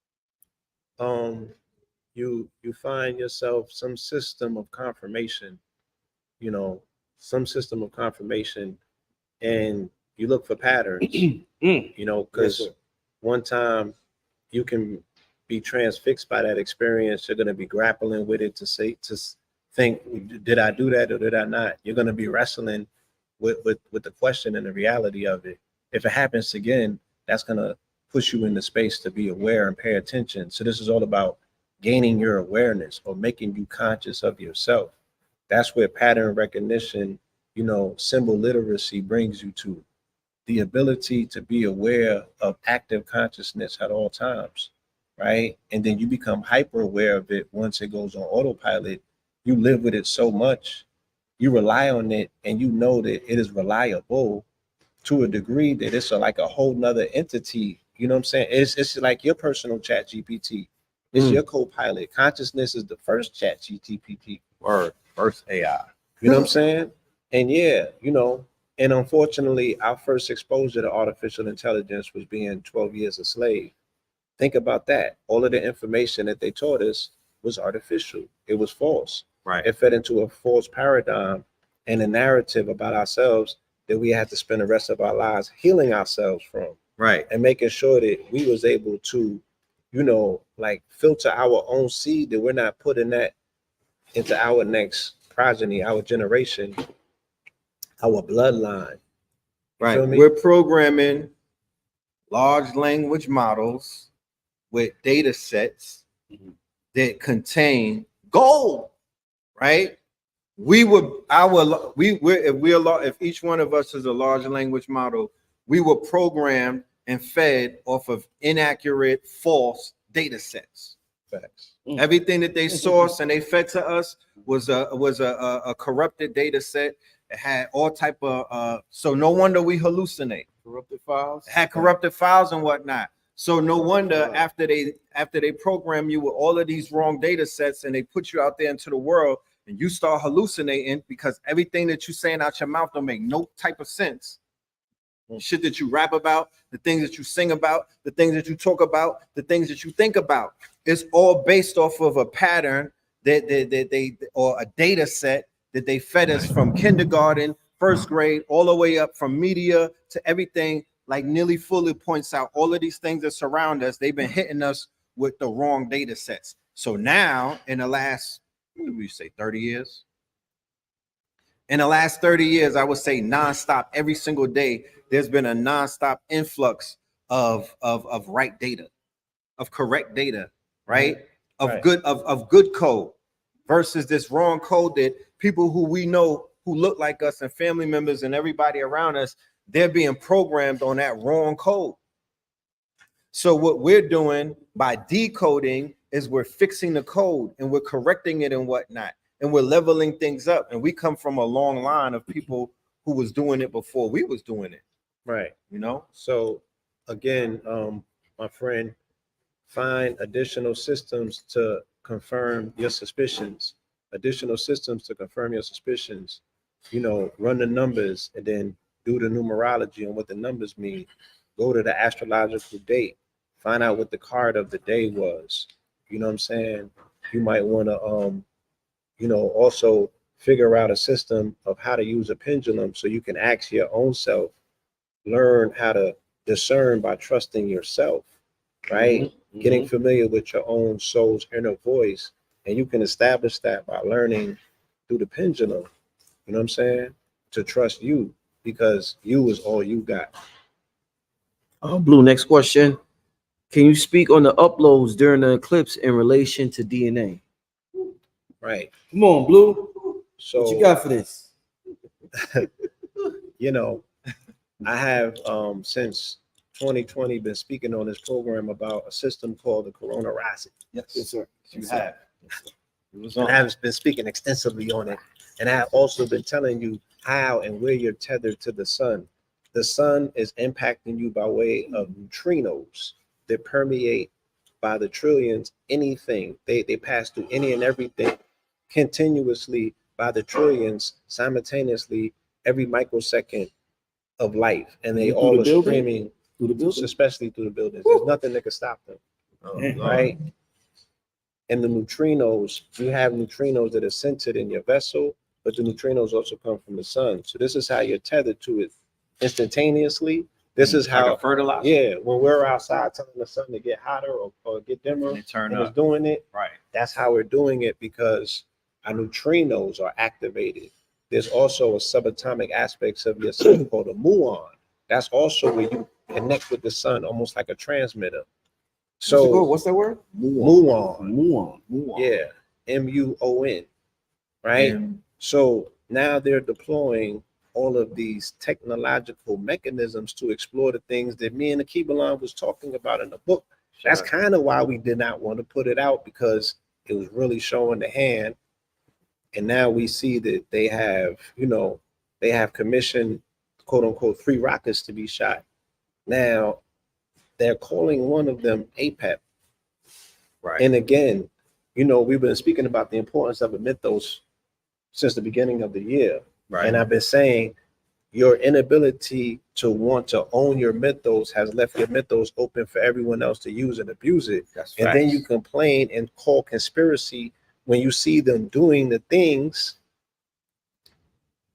You find yourself some system of confirmation, and you look for patterns, because one time you can be transfixed by that experience. You're going to be grappling with it to think, did I do that or did I not? You're going to be wrestling with the question and the reality of it. If it happens again, that's going to push you in the space to be aware and pay attention. So this is all about gaining your awareness or making you conscious of yourself. That's where pattern recognition, symbol literacy brings you to. The ability to be aware of active consciousness at all times. Right? And then you become hyper aware of it once it goes on autopilot. You live with it so much, you rely on it, and you know that it is reliable to a degree that it's like a whole nother entity. You know what I'm saying? It's like your personal chat GPT. It's your co-pilot. Consciousness is the first chat GPT. Or first AI. You know what I'm saying? And and unfortunately, our first exposure to artificial intelligence was being 12 years a slave. Think about that. All of the information that they taught us was artificial. It was false. Right. It fed into a false paradigm and a narrative about ourselves that we had to spend the rest of our lives healing ourselves from. Right. And making sure that we was able to, filter our own seed, that we're not putting that into our next progeny, our generation, our bloodline. Right. We're programming large language models with data sets that contain gold, right? If each one of us is a large language model, we were programmed and fed off of inaccurate, false data sets. Facts. Everything that they sourced and they fed to us was a corrupted data set. It had all type of so no wonder we hallucinate. Corrupted files. It had corrupted files and whatnot. So no wonder after they program you with all of these wrong data sets and they put you out there into the world and you start hallucinating because everything that you're saying out your mouth don't make no type of sense. Shit that you rap about, the things that you sing about, the things that you talk about, the things that you think about, it's all based off of a pattern that they or a data set that they fed us from kindergarten, first grade, all the way up from media to everything. Like Nearly Fully points out, all of these things that surround us, they've been hitting us with the wrong data sets. So now, in the last, what would we say, 30 years? In the last 30 years, I would say nonstop, every single day, there's been a nonstop influx of right data, of correct data, right? Of good code versus this wrong code that people who we know who look like us and family members and everybody around us, they're being programmed on that wrong code. So what we're doing by decoding is we're fixing the code and we're correcting it and whatnot. And we're leveling things up. And we come from a long line of people who was doing it before we was doing it. Right. So again, my friend, find additional systems to confirm your suspicions. Run the numbers and then do the numerology and what the numbers mean. Go to the astrological date, find out what the card of the day was. You know what I'm saying? You might want to, also figure out a system of how to use a pendulum so you can ask your own self, learn how to discern by trusting yourself, right? Mm-hmm. Getting familiar with your own soul's inner voice. And you can establish that by learning through the pendulum, you know what I'm saying? To trust you, because you is all you got. Blue, next question. Can you speak on the uploads during the eclipse in relation to DNA? Right. Come on, Blue. So what you got for this? I have since 2020 been speaking on this program about a system called the Culinary. Yes, sir. You have. And I've been speaking extensively on it. And I have also been telling you how and where you're tethered to the sun. The sun is impacting you by way of neutrinos that permeate by the trillions anything. They pass through any and everything continuously by the trillions simultaneously every microsecond of life. And they all are streaming through the buildings, especially through the buildings. There's nothing that can stop them. Right? And the neutrinos, you have neutrinos that are centered in your vessel, but the neutrinos also come from the sun. So this is how you're tethered to it instantaneously. This is how like fertilizer. Yeah, when we're outside telling the sun to get hotter or get dimmer, and it's doing it. Right. That's how we're doing it, because our neutrinos are activated. There's also a subatomic aspects of your sun called a muon. That's also where you connect with the sun, almost like a transmitter. So what's that word? Muon. Yeah, MUON. Right. So now they're deploying all of these technological mechanisms to explore the things that me and Akibalan was talking about in the book. Sure. That's kind of why we did not want to put it out, because it was really showing the hand. And now we see that they have commissioned, quote unquote, 3 rockets to be shot. Now they're calling one of them APEP. Right. And again, we've been speaking about the importance of a mythos since the beginning of the year. Right. And I've been saying your inability to want to own your mythos has left your mythos open for everyone else to use and abuse it. And then you complain and call conspiracy when you see them doing the things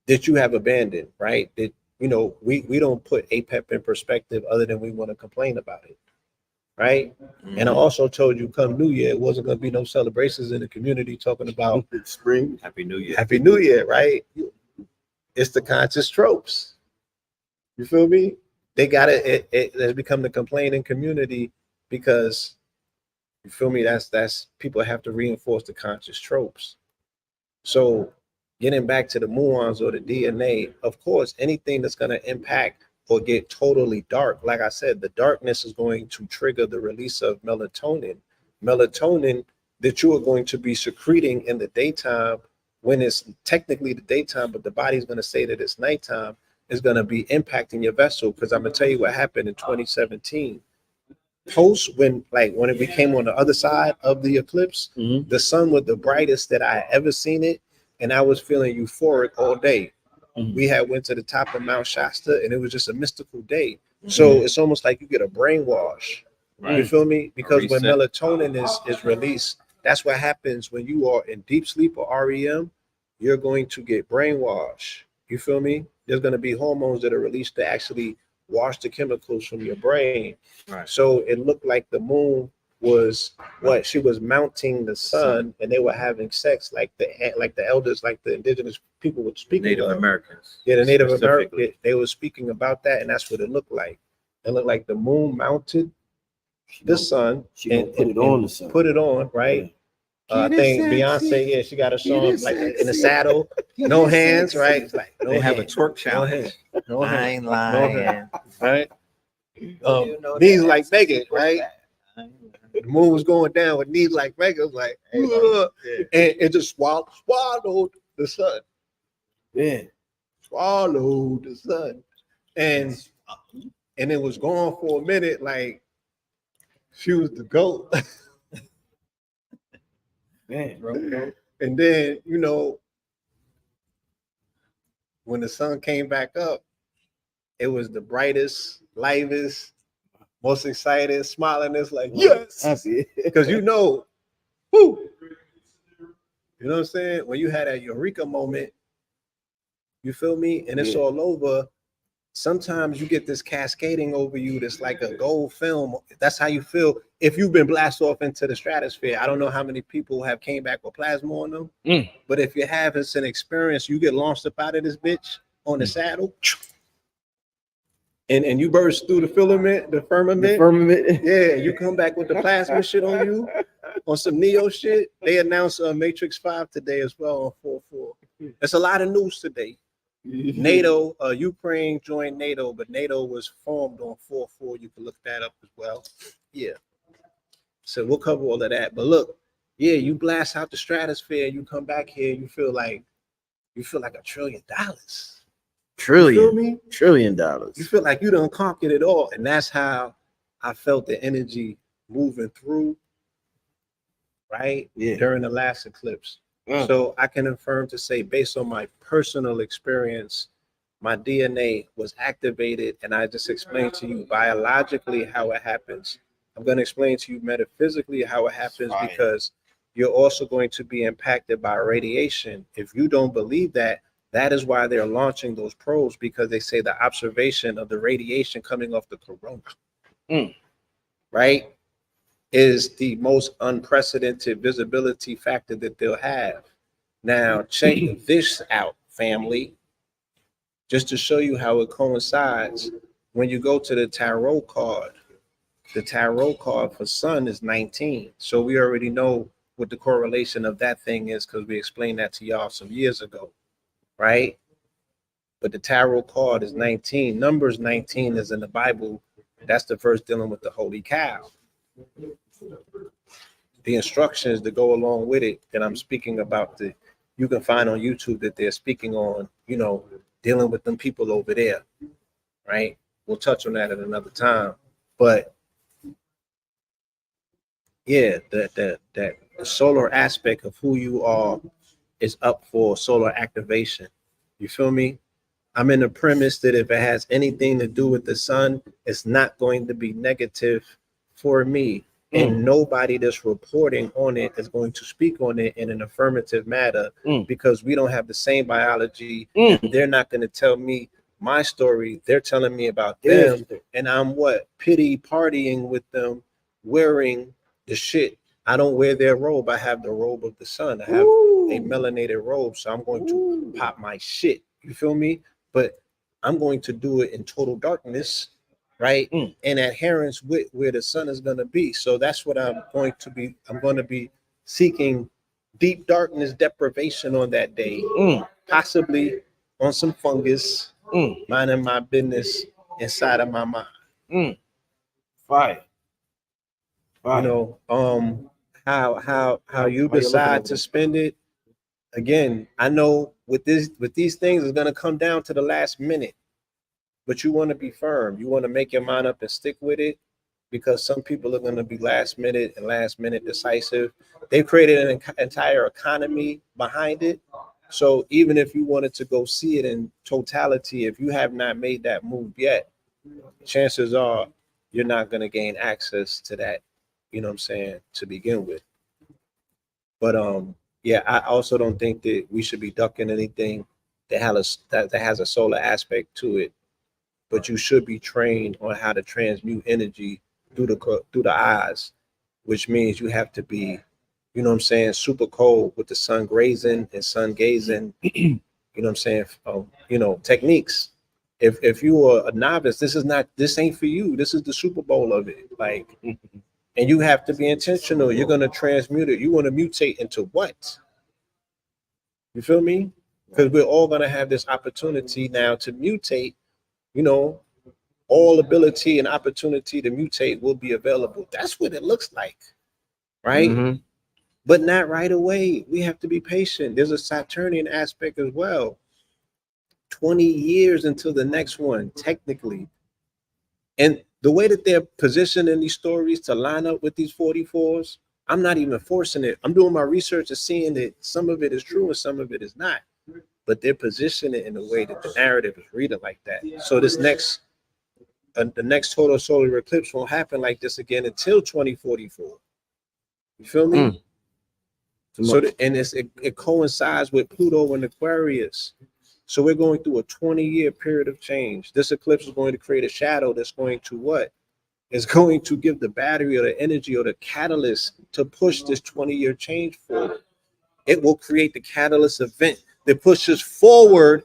that you have abandoned, right? That, we don't put APEP in perspective other than we want to complain about it. Right. Mm-hmm. And I also told you come New Year, it wasn't going to be no celebrations in the community talking about spring. Happy New Year. Happy New Year. Right. It's the conscious tropes. You feel me? They got it. It has become the complaining community because, you feel me? That's people have to reinforce the conscious tropes. So getting back to the muons or the DNA, of course, anything that's going to impact or get totally dark. Like I said, the darkness is going to trigger the release of melatonin. Melatonin that you are going to be secreting in the daytime when it's technically the daytime, but the body's going to say that it's nighttime, is going to be impacting your vessel. Because I'm going to tell you what happened in 2017. When it became on the other side of the eclipse, the sun was the brightest that I ever seen it. And I was feeling euphoric all day. We had went to the top of Mount Shasta and it was just a mystical day. So it's almost like you get a brainwash. Right. You feel me? Because when melatonin is released, that's what happens when you are in deep sleep or REM. You're going to get brainwash. You feel me? There's going to be hormones that are released to actually wash the chemicals from your brain. Right. So it looked like the moon was she was mounting the sun, and they were having sex like the elders, like the indigenous people were speaking. Native Americans. Yeah, the Native Americans. They were speaking about that, and that's what it looked like. It looked like the moon mounted the sun and put it on the sun. Put it on, right? I think Beyonce, she got a song like in the saddle, no hands, right? It's like they have a twerk challenge. No hands. I ain't lying, right? Knees like Megan, right? The moon was going down with knees like Megan, like, and it just swallowed the sun. Yeah, swallowed the sun, and it was gone for a minute, like she was the goat. Man, bro. And then, when the sun came back up, it was the brightest, livest, most excited, smiling. It's like, yes, because woo, you know what I'm saying? When you had that eureka moment, you feel me? And it's all over. Sometimes you get this cascading over you that's like a gold film. That's how you feel if you've been blasted off into the stratosphere. I don't know how many people have came back with plasma on them, but if you have it's an experience, you get launched up out of this bitch on the saddle, and you burst through the firmament. Yeah, you come back with the plasma shit on you, on some Neo shit. They announced Matrix 5 today as well on 4/4. There's a lot of news today. NATO, Ukraine joined NATO, but NATO was formed on 4/4. You can look that up as well. Yeah. So we'll cover all of that. But look, yeah, you blast out the stratosphere, you come back here, you feel like $1 trillion. Trillion. You feel me? $1 trillion. You feel like you done conquered it all. And that's how I felt the energy moving through, right? Yeah. During the last eclipse. So I can affirm to say, based on my personal experience, my DNA was activated, and I just explained to you biologically how it happens. I'm going to explain to you metaphysically how it happens, because you're also going to be impacted by radiation. If you don't believe that, that is why they're launching those probes, because they say the observation of the radiation coming off the corona, right, is the most unprecedented visibility factor that they'll have. Now, check this out, family, just to show you how it coincides. When you go to the tarot card for Sun is 19. So we already know what the correlation of that thing is, because we explained that to y'all some years ago, right? But the tarot card is 19. Numbers 19 is in the Bible. That's the verse dealing with the holy cow. The instructions that go along with it that I'm speaking about, you can find on YouTube that they're speaking on, dealing with them people over there, right? We'll touch on that at another time. But yeah, the solar aspect of who you are is up for solar activation. You feel me? I'm in the premise that if it has anything to do with the sun, it's not going to be negative for me. And nobody that's reporting on it is going to speak on it in an affirmative manner, because we don't have the same biology. They're not going to tell me my story. They're telling me about them. And I'm pity partying with them, wearing the shit. I don't wear their robe. I have the robe of the sun. I have a melanated robe. So I'm going to pop my shit. You feel me? But I'm going to do it in total darkness, right? And adherence with where the sun is going to be. So that's what I'm going to be. I'm going to be seeking deep darkness deprivation on that day, possibly on some fungus, minding my business inside of my mind. Fire. How you decide to spend it. Again, I know with these things, it's going to come down to the last minute. But you want to be firm. You want to make your mind up and stick with it, because some people are going to be last minute decisive. They've created an entire economy behind it. So even if you wanted to go see it in totality, if you have not made that move yet, chances are you're not going to gain access to that, to begin with. But I also don't think that we should be ducking anything that has a solar aspect to it. But you should be trained on how to transmute energy through the eyes, which means you have to be, super cold with the sun grazing and sun gazing, techniques. If you are a novice, this ain't for you. This is the Super Bowl of it. And you have to be intentional. You're going to transmute it. You want to mutate into what? You feel me? Because we're all going to have this opportunity now to mutate. All ability and opportunity to mutate will be available. That's what it looks like, right? But not right away. We have to be patient. There's a Saturnian aspect as well. 20 years until the next one, technically. And the way that they're positioning these stories to line up with these 44s, I'm not even forcing it. I'm doing my research and seeing that some of it is true and some of it is not. but they're positioning it in a way that the narrative is reading like that. So this the next total solar eclipse won't happen like this again until 2044. You feel me? So it coincides with Pluto and Aquarius. So we're going through a 20-year period of change. This eclipse is going to create a shadow that's going to what? It's going to give the battery or the energy or the catalyst to push this 20-year change forward. It will create the catalyst event that pushes forward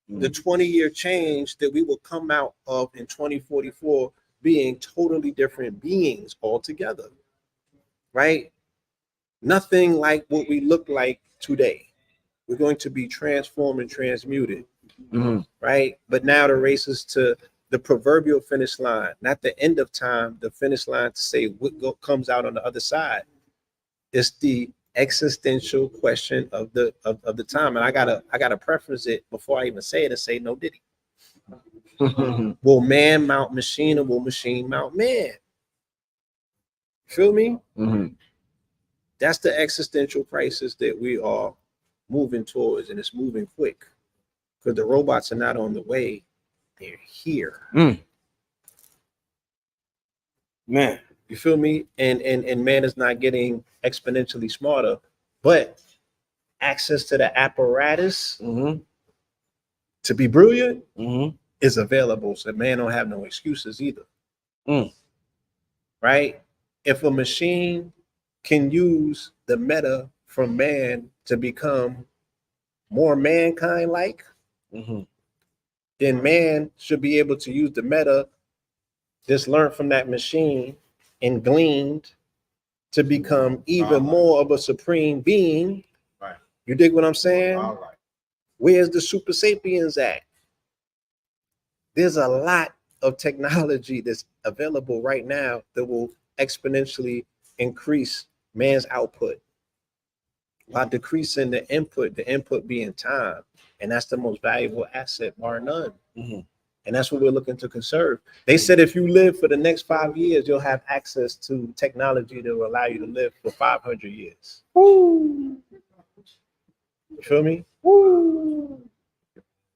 the 20-year change that we will come out of in 2044 being totally different beings altogether, right? Nothing like what we look like today. We're going to be transformed and transmuted, right? But now the race is to the proverbial finish line, not the end of time, the finish line to say what comes out on the other side. It's the existential question of the time. And I gotta preface it before I even say it and say no diddy. Will man mount machine or will machine mount man? Feel me? That's the existential crisis that we are moving towards, and it's moving quick because the robots are not on the way, they're here. Man, you feel me? And man is not getting exponentially smarter, but access to the apparatus to be brilliant is available. So man don't have no excuses either. Right? If a machine can use the meta from man to become more mankind-like, then man should be able to use the meta that's learned from that machine and gleaned to become even more of a supreme being. Right. You dig what I'm saying? All right. Where's the super sapiens at? There's a lot of technology that's available right now that will exponentially increase man's output while decreasing the input being time. And that's the most valuable asset, bar none. And that's what we're looking to conserve. They said if you live for the next 5 years, you'll have access to technology that will allow you to live for 500 years. You feel me?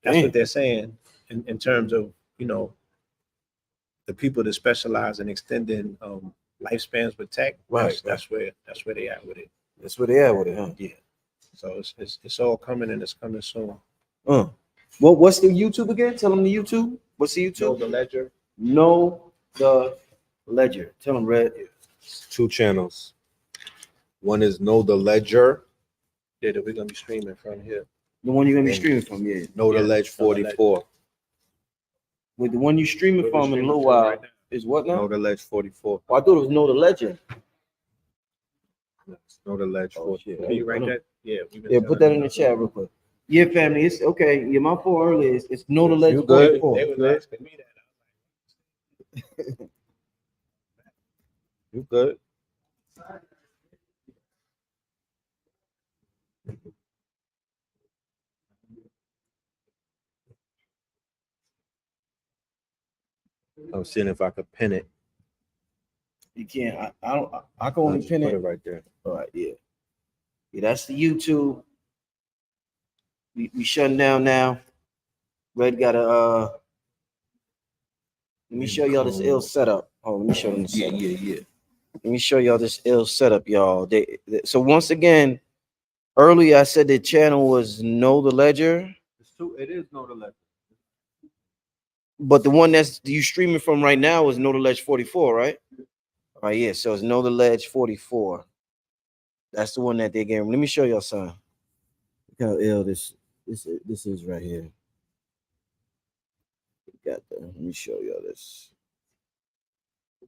That's what they're saying in terms of, you know, the people that specialize in extending lifespans with tech. Right. That's where they at with it. That's where they at with it, huh? Yeah. So it's all coming and it's coming soon. Well, what's the YouTube again? Tell them the YouTube. What's the YouTube? Know the Ledger. Know the Ledger. Tell them, Red. It's 2 channels. One is Know the Ledger. Yeah, that we're gonna be streaming from here. The one you're gonna be streaming from, yeah. Know the Ledge 44. With the one you streaming from in a little while is what now? Know the Ledge 44. Oh, I thought it was Know the Legend. Know the Ledge 44. Can you write that? Yeah. Yeah, put that in the chat real quick. Yeah, family, it's okay. Yeah, my fault earlier. It's Know the Legend 44. They was asking me that. You good? I'm seeing if I could pin it. You can't. I don't. I can only pin put it it right there. All right. Yeah. Yeah. That's the YouTube. We shutting down now. Red got a. Let me show y'all this ill setup. Oh, let me show them. Yeah. Let me show y'all this ill setup, y'all. So once again, earlier I said the channel was Know the Ledger. It is Know the Ledger. But the one that's you streaming from right now is Know the Ledge 44, right? All right, yeah. So it's Know the Ledge 44. That's the one that they gave. Let me show y'all something. Look how ill this is right here. Got that. Let me show y'all this.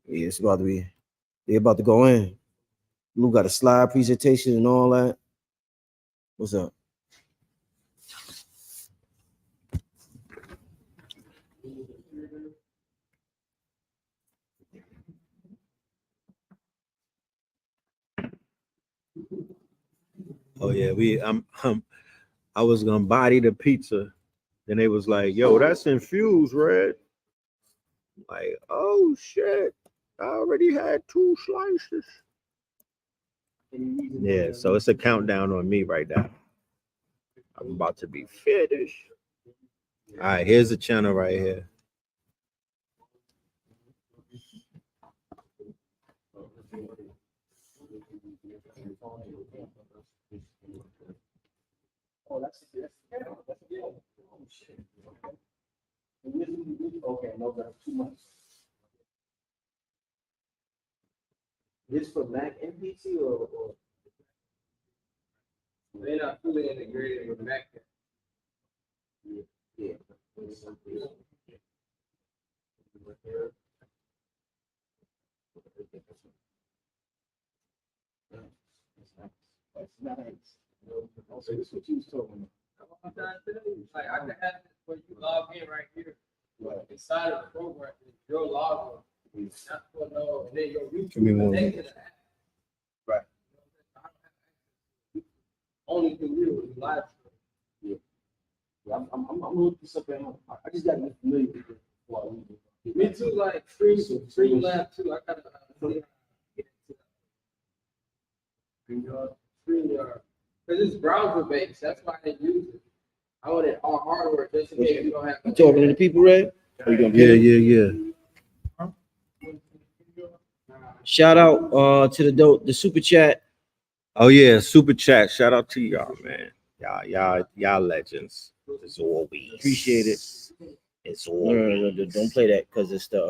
Yeah, it's about to be. They're about to go in. Lou got a slide presentation and all that. What's up? Oh yeah, I was gonna body the pizza. Then they was like, yo, that's infused, Red. Like, oh shit. I already had 2 slices. Yeah, so it's a countdown on me right now. I'm about to be finished. All right, here's the channel right here. Oh, that's good. Oh, shit. Okay, no, that's too much. This for Mac and PC or? They're not fully integrated with Mac. Yeah. That's nice. Also, this is what you was talking about. Like I can have it where you log in right here. Right. Inside of the program, your login. Not for no, and then your YouTube Give me one. connected to the app. Right. Only thing you do is live stream. Yeah, I'm gonna look this up at home. I just got to get familiar with it before I leave it. Me too, like Stream Lab too. I gotta get into that. StreamYard. Because it's browser based. That's why I use it. I want it all hardware just in case you don't have. You talking to the people, Ray? Or you gonna Yeah. Shout out to the super chat. Oh yeah, super chat. Shout out to y'all, man. Y'all legends. As always. Appreciate it. It's always. No, don't play that because it's the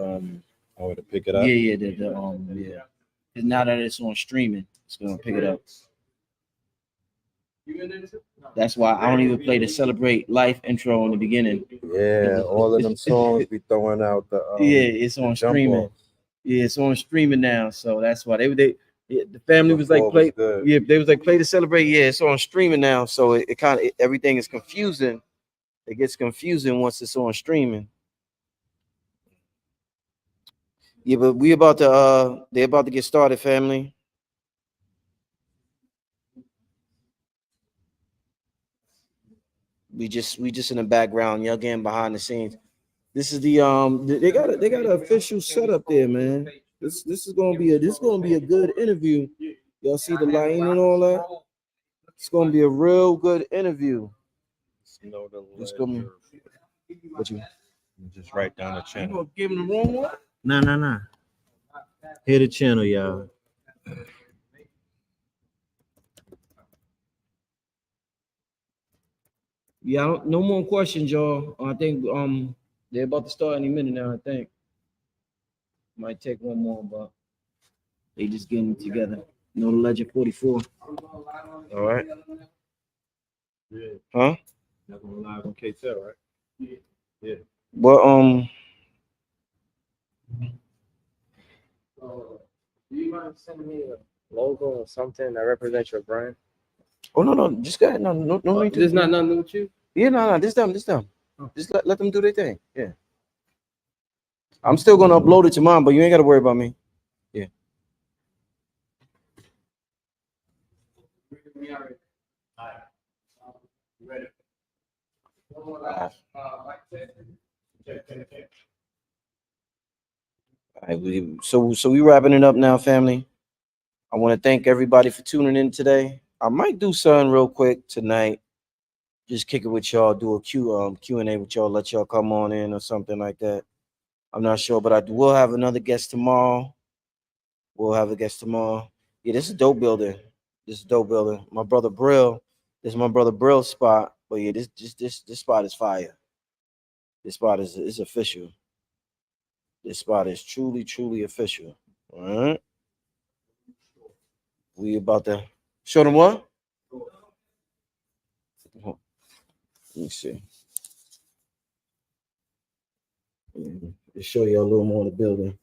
Oh, to pick it up. yeah. Because now that it's on streaming, it's gonna pick it up. That's why I don't even play the Celebrate Life intro in the beginning. Yeah, all of them songs be throwing out the It's on jump streaming. off. Yeah, it's on streaming now, so that's why the family was like Before play. was good. Yeah, they was like play to Celebrate. Yeah, it's on streaming now, so it kind of everything is confusing. It gets confusing once it's on streaming. Yeah, but we about to they're about to get started, family. We just in the background, y'all getting behind the scenes. This is the they got an official setup there, man. This is gonna be a good interview. Y'all see the lighting and all that? It's gonna be a real good interview. It's gonna be what you just write down the you channel. gonna give him the wrong one? Nah. Hit the channel, y'all. Yeah, no more questions, y'all. I think they're about to start any minute now. I think might take one more, but they just getting together. No, the Legend 44. All right. Yeah, Huh? that's going live on KTEL, right? Yeah. Well, Do you mind sending me a logo or something that represents your brand? oh no, just go ahead. No need to. This not nothing with you. Yeah, no, this them. Oh. Just let them do their thing. Yeah. I'm still gonna upload it to mine, but you ain't gotta worry about me. Yeah. Ready? All right, so we wrapping it up now, family. I want to thank everybody for tuning in today. I might do something real quick tonight. Just kick it with y'all, do a Q&A with y'all, let y'all come on in or something like that. I'm not sure, but I will have another guest tomorrow. We'll have a guest tomorrow. Yeah, this is a dope building. My brother Brill. This is my brother Brill's spot. But yeah, this spot is fire. This spot is official. This spot is truly official. All right. We about to show them what? Let me see. Just show y'all a little more of the building.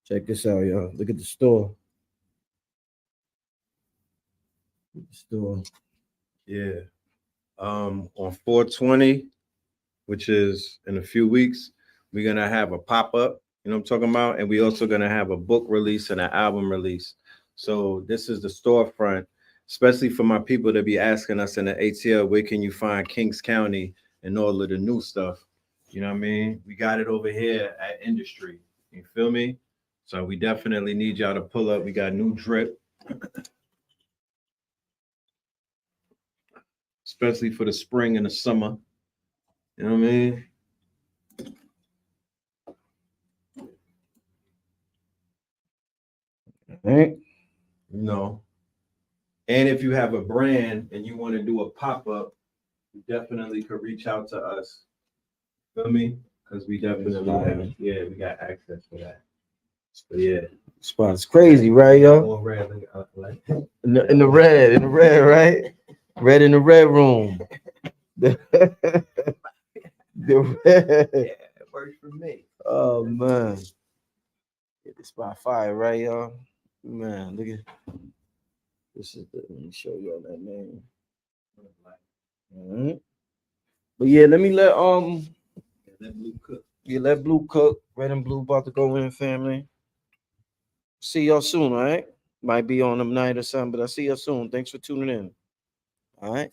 Check this out, y'all. Look at the store. Yeah. On 420, which is in a few weeks, we're gonna have a pop-up, you know what I'm talking about? And we also gonna have a book release and an album release. So this is the storefront, especially for my people to be asking us in the ATL, where can you find Kings County and all of the new stuff? You know what I mean? We got it over here at Industry. You feel me? So we definitely need y'all to pull up. We got new drip. especially for the spring and the summer. You know what I mean? Right. You know. And if you have a brand and you want to do a pop-up, you definitely could reach out to us. Feel me? Because we definitely have, we got access for that. But yeah. Spot's crazy, right, yo? All red, like, In the red, right? Red in the red room. The red. yeah, it works for me. Oh man. Get this spot fire, right, y'all? Man, look at this is the, let me show y'all that name. All right. But yeah, let me let blue cook. Yeah, let blue cook. Red and blue about to go in, family. See y'all soon, all right? Might be on them night or something, but I'll see y'all soon. Thanks for tuning in. All right.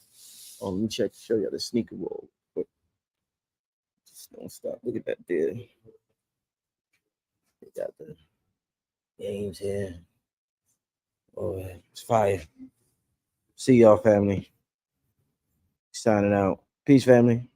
Oh, let me show y'all the sneaker roll. But just don't stop. Look at that there. They got the games here. Oh, it's fire. See y'all, family. Signing out. Peace, family.